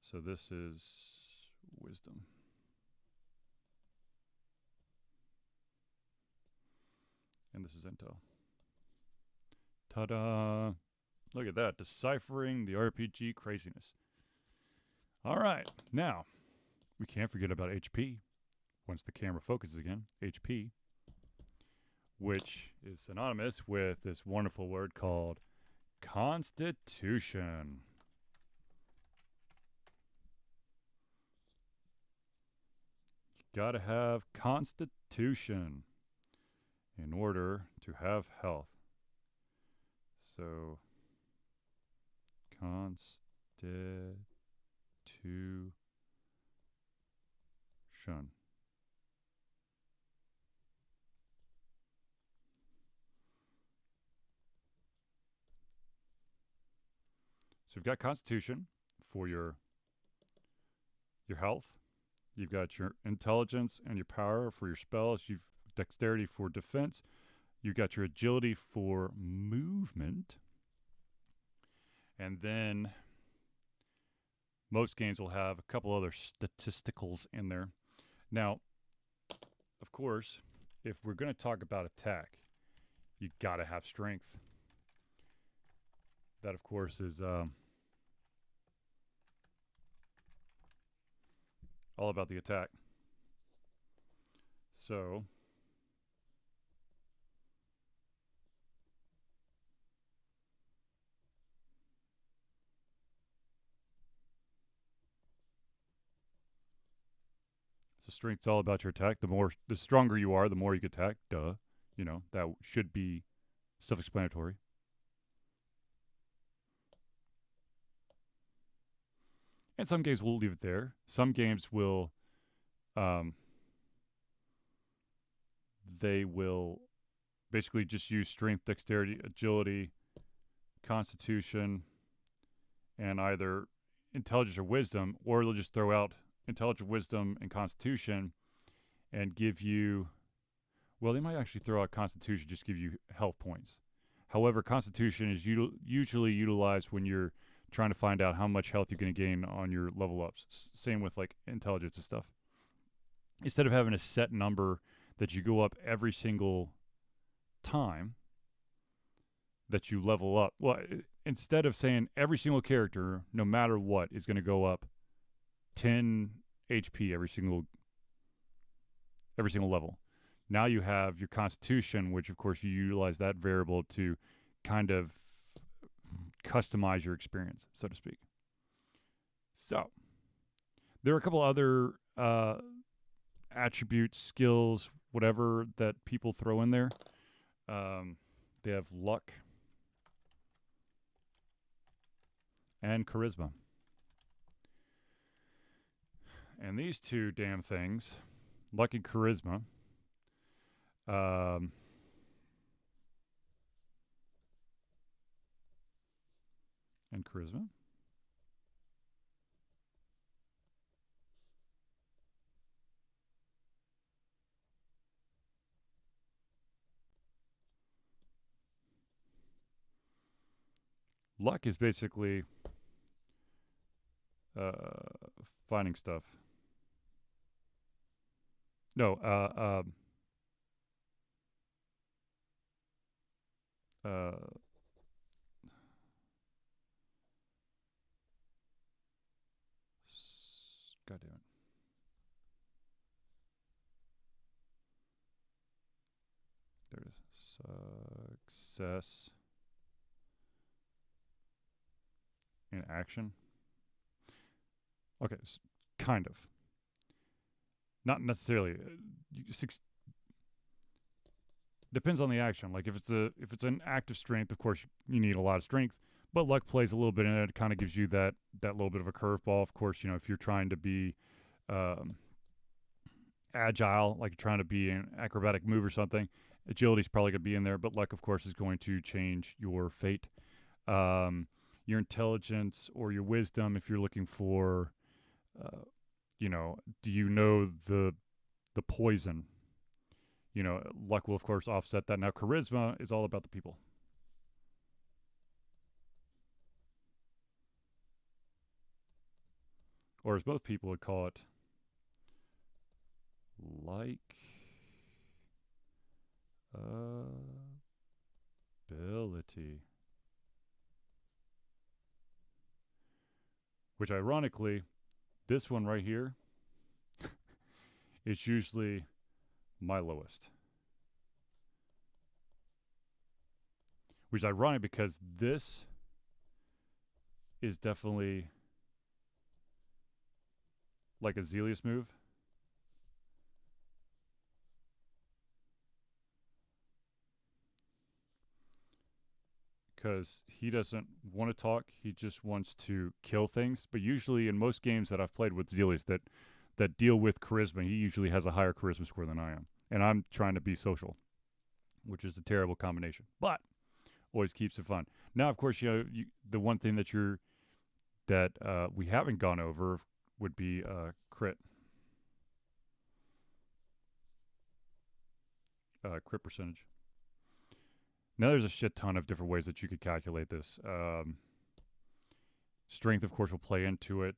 S1: So this is wisdom. And this is intel. Ta-da! Look at that, deciphering the RPG craziness. All right, now, we can't forget about HP. Once the camera focuses again, HP, which is synonymous with this wonderful word called Constitution. You gotta have Constitution in order to have health. So, Constitution. So you've got Constitution for your health. You've got your intelligence and your power for your spells. You've dexterity for defense. You've got your agility for movement. And then most games will have a couple other statisticals in there. Now, of course, if we're going to talk about attack, you got to have strength. That, of course, is all about the attack. So strength's all about your attack. The stronger you are, the more you can attack. Duh. That should be self-explanatory. And some games will leave it there. Some games will, they will basically just use strength, dexterity, agility, constitution, and either intelligence or wisdom, or they'll just throw out intelligence, wisdom, and constitution and give you, well, they might actually throw out constitution, just give you health points. However, constitution is usually utilized when you're trying to find out how much health you're going to gain on your level ups. Same with like intelligence and stuff. Instead of having a set number that you go up every single time that you level up, well, instead of saying every single character, no matter what, is going to go up 10 HP every single level. Now you have your constitution, which of course you utilize that variable to kind of customize your experience, so to speak. So there are a couple other attributes, skills, whatever that people throw in there. They have luck and charisma. And these two damn things, luck and charisma, luck is basically finding stuff. No, uh, God damn it. There it is. Success in action. Okay, kind of. Not necessarily. Depends on the action. Like if it's an act of strength, of course you need a lot of strength. But luck plays a little bit in it. It kind of gives you that little bit of a curveball. Of course, you know if you're trying to be um, agile, like you're trying to be an acrobatic move or something, agility's probably going to be in there. But luck, of course, is going to change your fate. Um, your intelligence or your wisdom, if you're looking for, you know, do you know the poison? You know, luck will of course offset that. Now, charisma is all about the people. Or as most people would call it, like ability. Which ironically, this one right here is usually my lowest. Which is ironic because this is definitely like a Zelius move. Because he doesn't want to talk, he just wants to kill things. But usually, in most games that I've played with Zelius that deal with charisma, he usually has a higher charisma score than I am, and I'm trying to be social, which is a terrible combination. But always keeps it fun. Now, of course, the one thing that we haven't gone over would be crit. Crit percentage. Now, there's a shit ton of different ways that you could calculate this. Strength, of course, will play into it.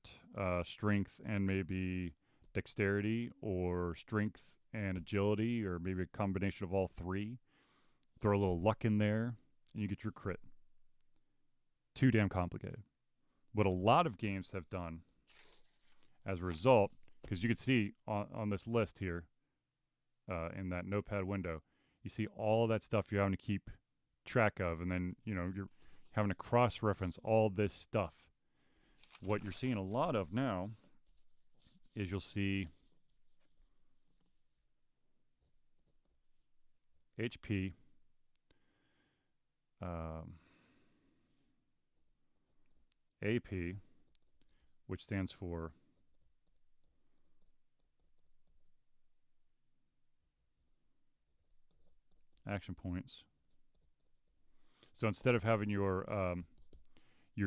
S1: Strength and maybe dexterity, or strength and agility, or maybe a combination of all three. Throw a little luck in there, and you get your crit. Too damn complicated. What a lot of games have done as a result, because you can see on this list here, in that notepad window, you see all that stuff you're having to keep track of, and then you're having to cross-reference all this stuff. What you're seeing a lot of now is you'll see HP, AP, which stands for action points. So instead of having your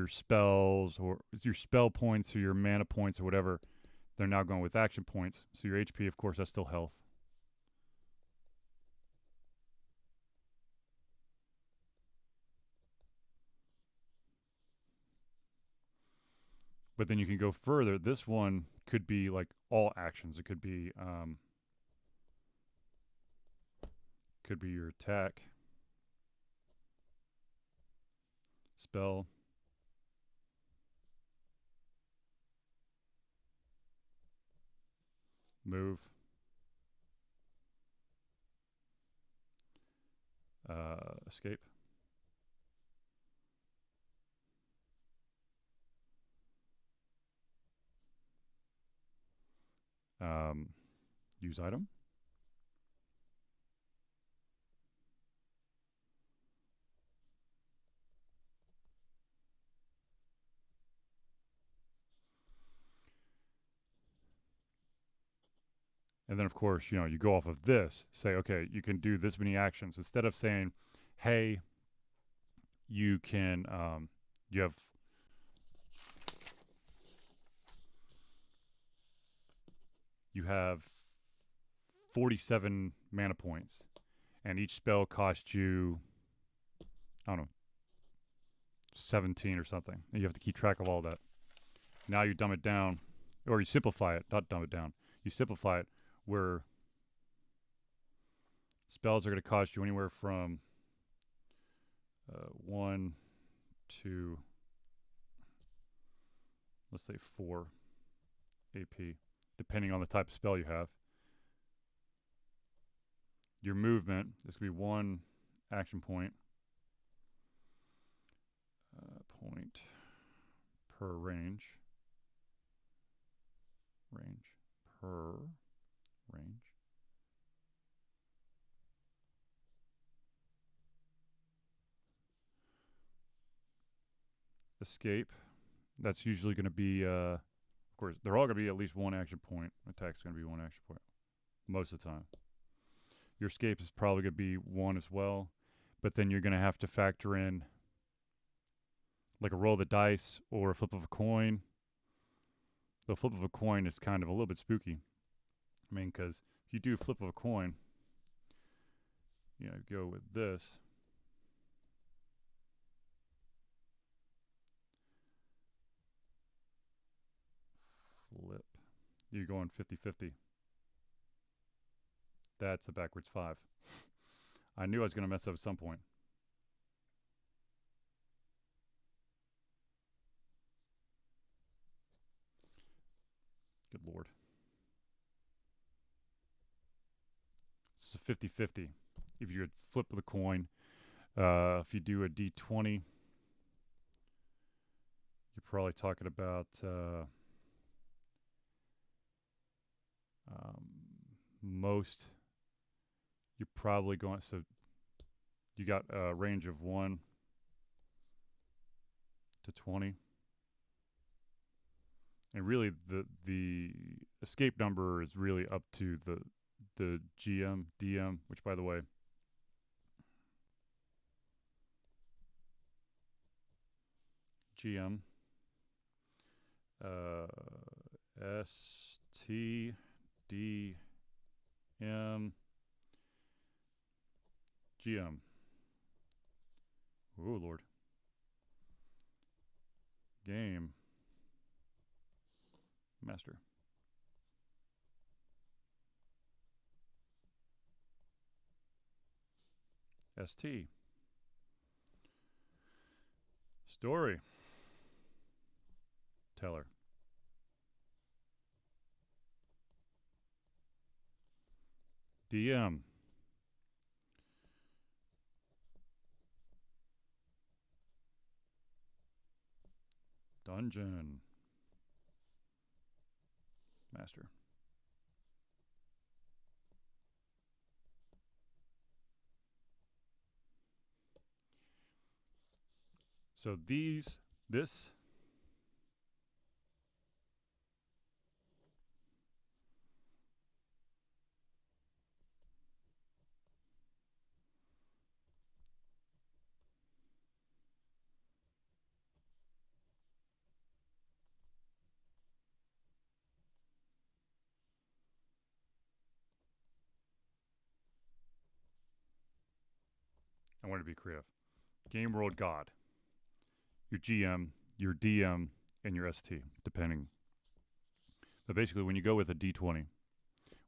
S1: spells or your spell points or your mana points or whatever, they're now going with action points. So your HP, of course, that's still health. But then you can go further. This one could be like all actions. It could be your attack, spell, move, escape. Use item. And then, of course, you go off of this, say, okay, you can do this many actions. Instead of saying, hey, you can, you have 47 mana points, and each spell costs you, I don't know, 17 or something. And you have to keep track of all that. Now you dumb it down, or you simplify it, not dumb it down. You simplify it where spells are going to cost you anywhere from 1 to, let's say, 4 AP, depending on the type of spell you have. Your movement is going to be 1 action point per range. Escape. That's usually going to be, of course, they're all going to be at least 1 action point. Attack's going to be 1 action point most of the time. Your escape is probably going to be 1 as well, but then you're going to have to factor in like a roll of the dice or a flip of a coin. The flip of a coin is kind of a little bit spooky. I mean, because if you do flip of a coin, go with this. Flip. You're going 50-50. That's a backwards 5. I knew I was going to mess up at some point. Good Lord. This is a 50-50. If you flip of the coin, if you do a D20, you're probably talking about most. You're probably going, so you got a range of 1 to 20. And really the escape number is really up to the GM, DM, which by the way, GM, ST, DM, GM. Oh, Lord. Game Master. ST. Story Teller. DM. Dungeon Master. So this I want to be creative. Game World God. Your GM, your DM, and your ST, depending. But basically, when you go with a D20,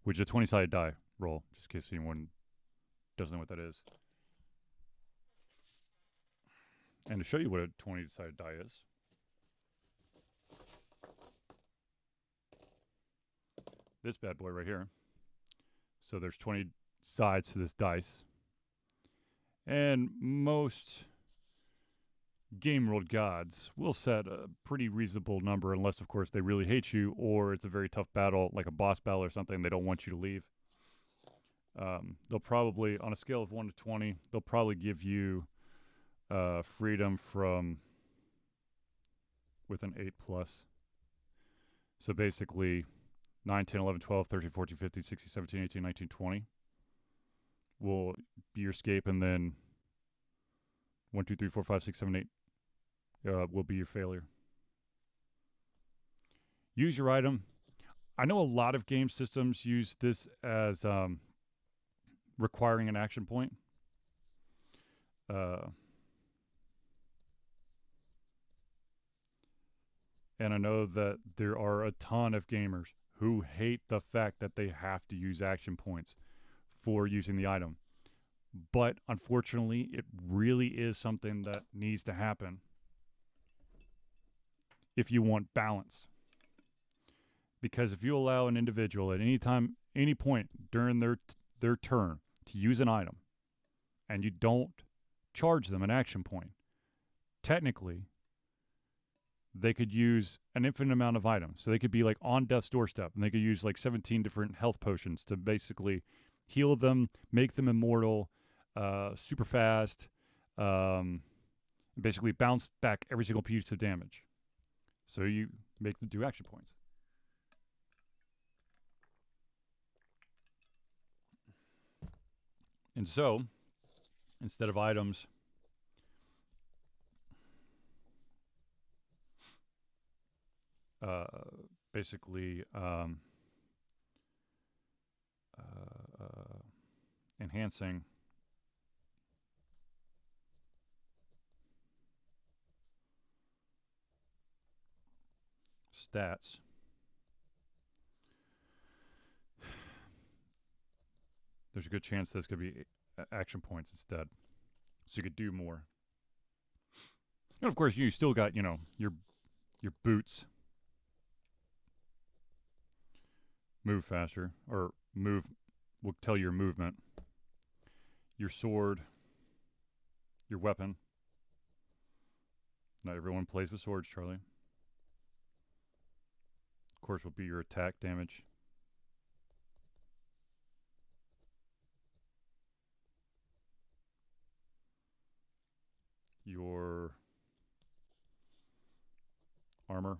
S1: which is a 20-sided die roll, just in case anyone doesn't know what that is. And to show you what a 20-sided die is, this bad boy right here. So there's 20 sides to this dice. And most Game World gods will set a pretty reasonable number, unless, of course, they really hate you or it's a very tough battle, like a boss battle or something. They don't want you to leave. They'll probably, on a scale of 1 to 20, they'll probably give you freedom from with an 8+. So basically, 9, 10, 11, 12, 13, 14, 15, 16, 17, 18, 19, 20 will be your escape, and then 1, 2, 3, 4, 5, 6, 7, 8 will be your failure. Use your item. I know a lot of game systems use this as requiring an action point. And I know that there are a ton of gamers who hate the fact that they have to use action points for using the item. But unfortunately, it really is something that needs to happen if you want balance. Because if you allow an individual at any time, any point during their turn to use an item, and you don't charge them an action point, technically, they could use an infinite amount of items. So they could be like on death's doorstep, and they could use like 17 different health potions to basically heal them, make them immortal, super fast, basically bounce back every single piece of damage. So you make them do action points. And so, instead of items, basically enhancing stats, there's a good chance this could be action points instead. So you could do more. And of course, you still got, your boots move faster, or will tell your movement. Your sword, your weapon. Not everyone plays with swords, Charlie. Of course, will be your attack damage. Your armor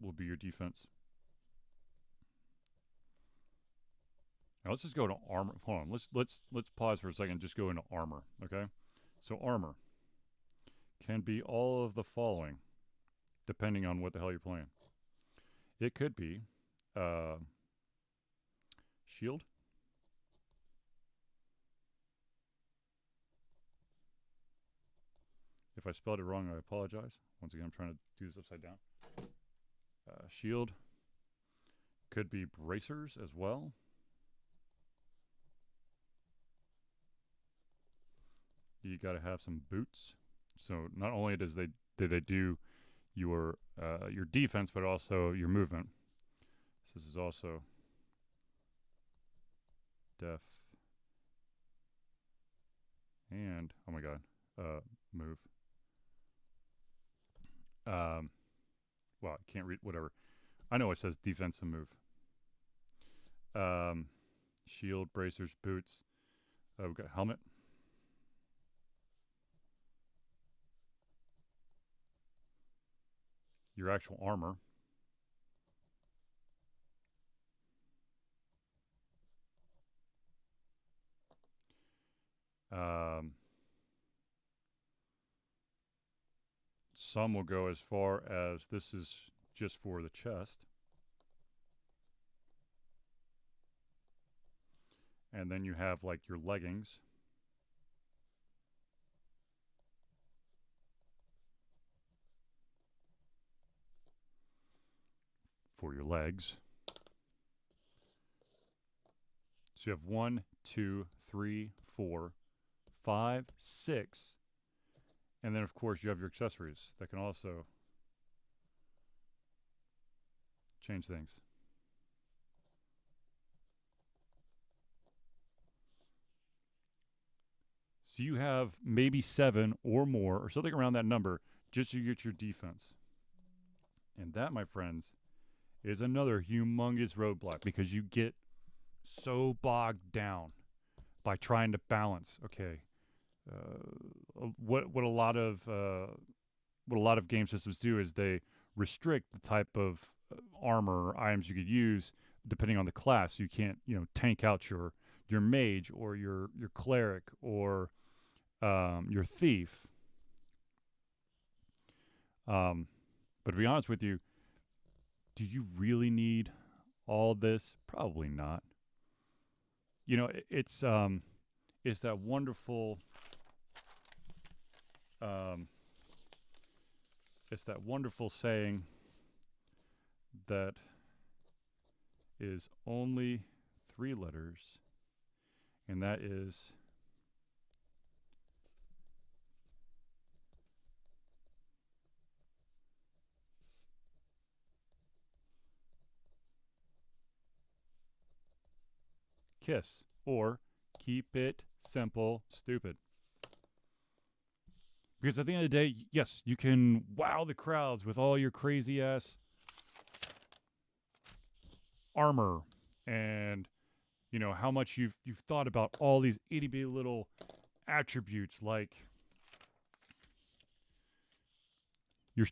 S1: will be your defense. Now let's just go to armor. Hold on. Let's pause for a second. Just go into armor. Okay. So armor can be all of the following, depending on what the hell you're playing. It could be shield. If I spelled it wrong, I apologize. Once again, I'm trying to do this upside down. Shield could be bracers as well. You got to have some boots. So not only do they do your defense, but also your movement. So this is also def and oh my god, move. Well, I can't read whatever. I know it says defense and move. Shield, bracers, boots. We've got helmet. Your actual armor. Some will go as far as this is just for the chest. And then you have like your leggings. For your legs. So you have 1, 2, 3, 4, 5, 6. And then, of course, you have your accessories that can also change things. So you have maybe 7 or more, or something around that number, just to get your defense. And that, my friends, is another humongous roadblock because you get so bogged down by trying to balance. Okay, what a lot of game systems do is they restrict the type of armor or items you could use depending on the class. You can't tank out your mage or your cleric or your thief. But to be honest with you, do you really need all this? Probably not. It's that wonderful Um, it's that wonderful saying that is only 3 letters, and that is KISS, or keep it simple, stupid. Because at the end of the day, yes, you can wow the crowds with all your crazy ass armor and how much you've thought about all these itty bitty little attributes, like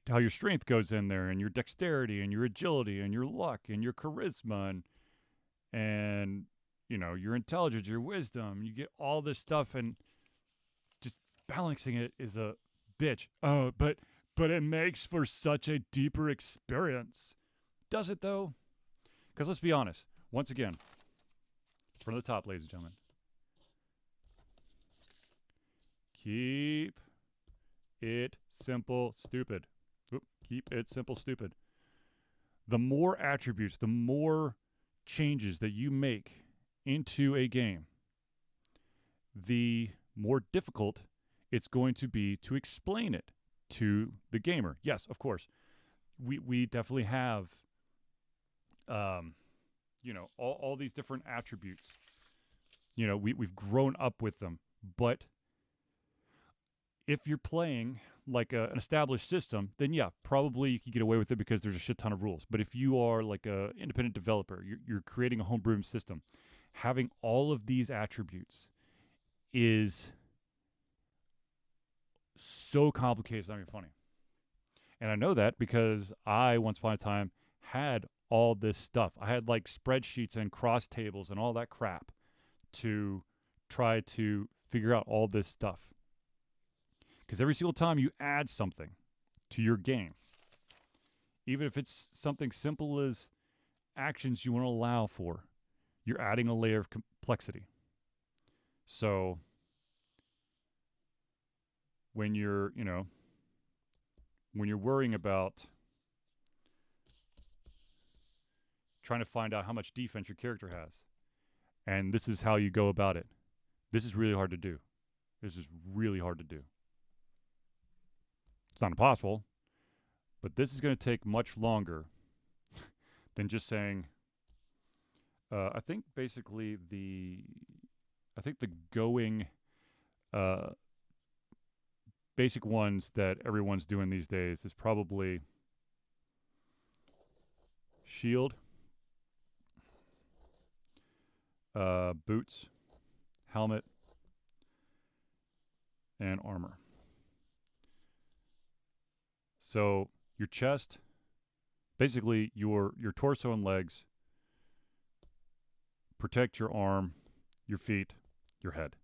S1: how your strength goes in there, and your dexterity, and your agility, and your luck, and your charisma, and your intelligence, your wisdom. You get all this stuff, and just balancing it is a bitch. Oh, but it makes for such a deeper experience. Does it though? Because let's be honest. Once again, from the top, ladies and gentlemen, keep it simple, stupid. Keep it simple, stupid. The more attributes, the more changes that you make into a game, the more difficult it's going to be to explain it to the gamer. Yes, of course. We definitely have all these different attributes. We've grown up with them, but if you're playing like an established system, then yeah, probably you can get away with it because there's a shit ton of rules. But if you are like a independent developer, you're creating a homebrew system, having all of these attributes is so complicated. It's not even funny. And I know that because I, once upon a time, had all this stuff. I had like spreadsheets and cross tables and all that crap to try to figure out all this stuff. Because every single time you add something to your game, even if it's something simple as actions you want to allow for, you're adding a layer of complexity. So when you're worrying about trying to find out how much defense your character has, and this is how you go about it, this is really hard to do. This is really hard to do. It's not impossible, but this is going to take much longer than just saying, I think basically the going basic ones that everyone's doing these days is probably shield, boots, helmet, and armor. So your chest, basically your torso and legs, protect your arm, your feet, your head.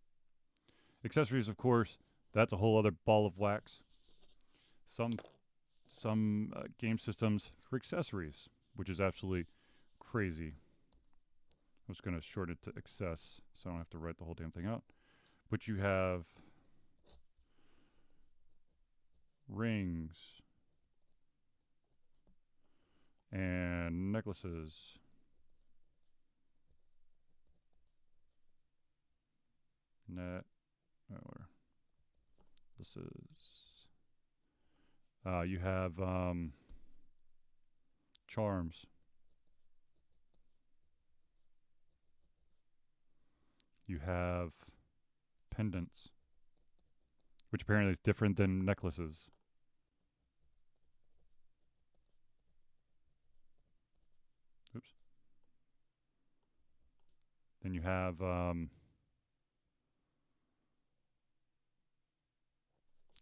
S1: Accessories, of course, that's a whole other ball of wax. Some game systems for accessories, which is absolutely crazy. I'm just going to shorten it to excess so I don't have to write the whole damn thing out. But you have rings and necklaces. This is you have charms. You have pendants, which apparently is different than necklaces. Oops. Then you have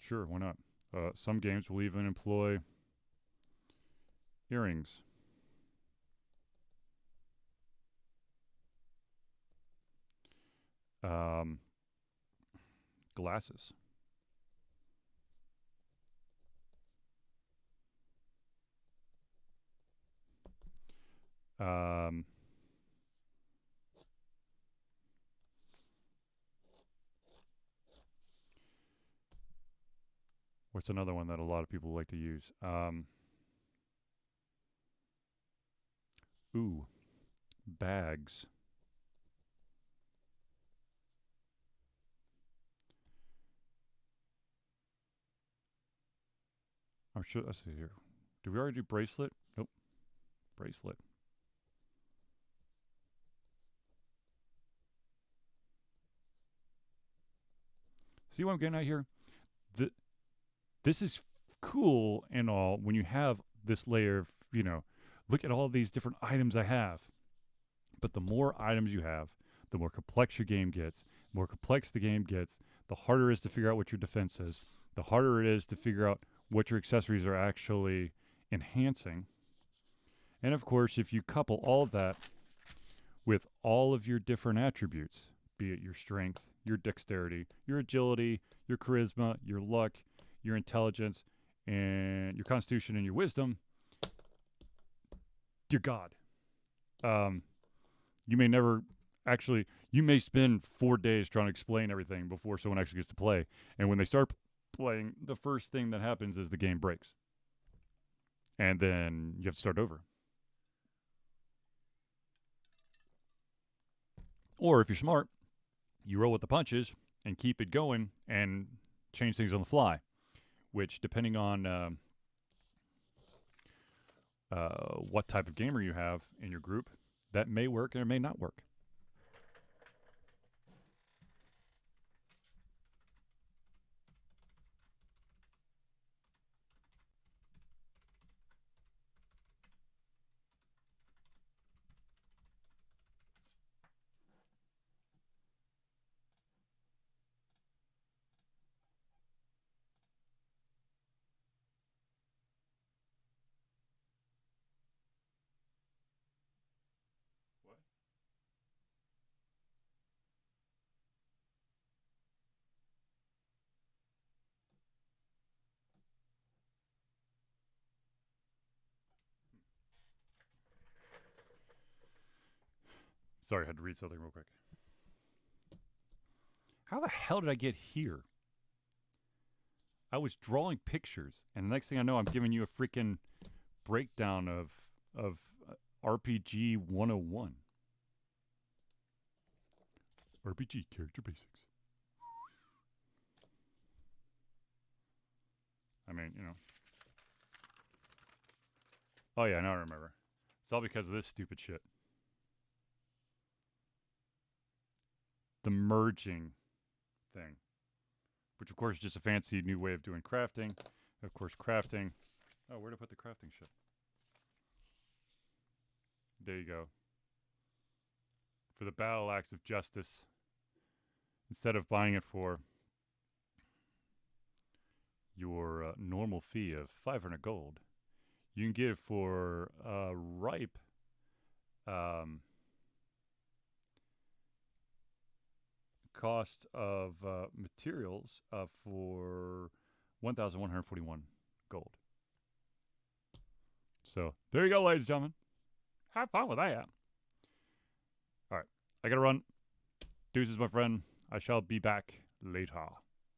S1: sure, why not? Some games will even employ earrings. Glasses. Um, What's another one that a lot of people like to use? Ooh, bags. I'm sure. Let's see here. Did we already do bracelet? Nope. Bracelet. See what I'm getting at here? This is cool and all when you have this layer of, look at all these different items I have. But the more items you have, the more complex your game gets. The more complex the game gets, the harder it is to figure out what your defense is. The harder it is to figure out what your accessories are actually enhancing. And of course, if you couple all of that with all of your different attributes, be it your strength, your dexterity, your agility, your charisma, your luck, your intelligence, and your constitution and your wisdom, dear God, you may never actually, you may spend 4 days trying to explain everything before someone actually gets to play. And when they start playing, the first thing that happens is the game breaks. And then you have to start over. Or if you're smart, you roll with the punches and keep it going and change things on the fly, which, depending on what type of gamer you have in your group, that may work and it may not work. Sorry, I had to read something real quick. How the hell did I get here? I was drawing pictures, and the next thing I know, I'm giving you a freaking breakdown of RPG 101. RPG character basics. I mean, Oh yeah, now I remember. It's all because of this stupid shit. The merging thing, which of course is just a fancy new way of doing crafting. Of course, crafting. Oh, where did I put the crafting shit? There you go. For the battle axe of justice, instead of buying it for your normal fee of 500 gold, you can get it for ripe cost of materials for 1,141 gold. So there you go, ladies and gentlemen. Have fun with that. All right, I gotta run. Deuces, my friend. I shall be back later.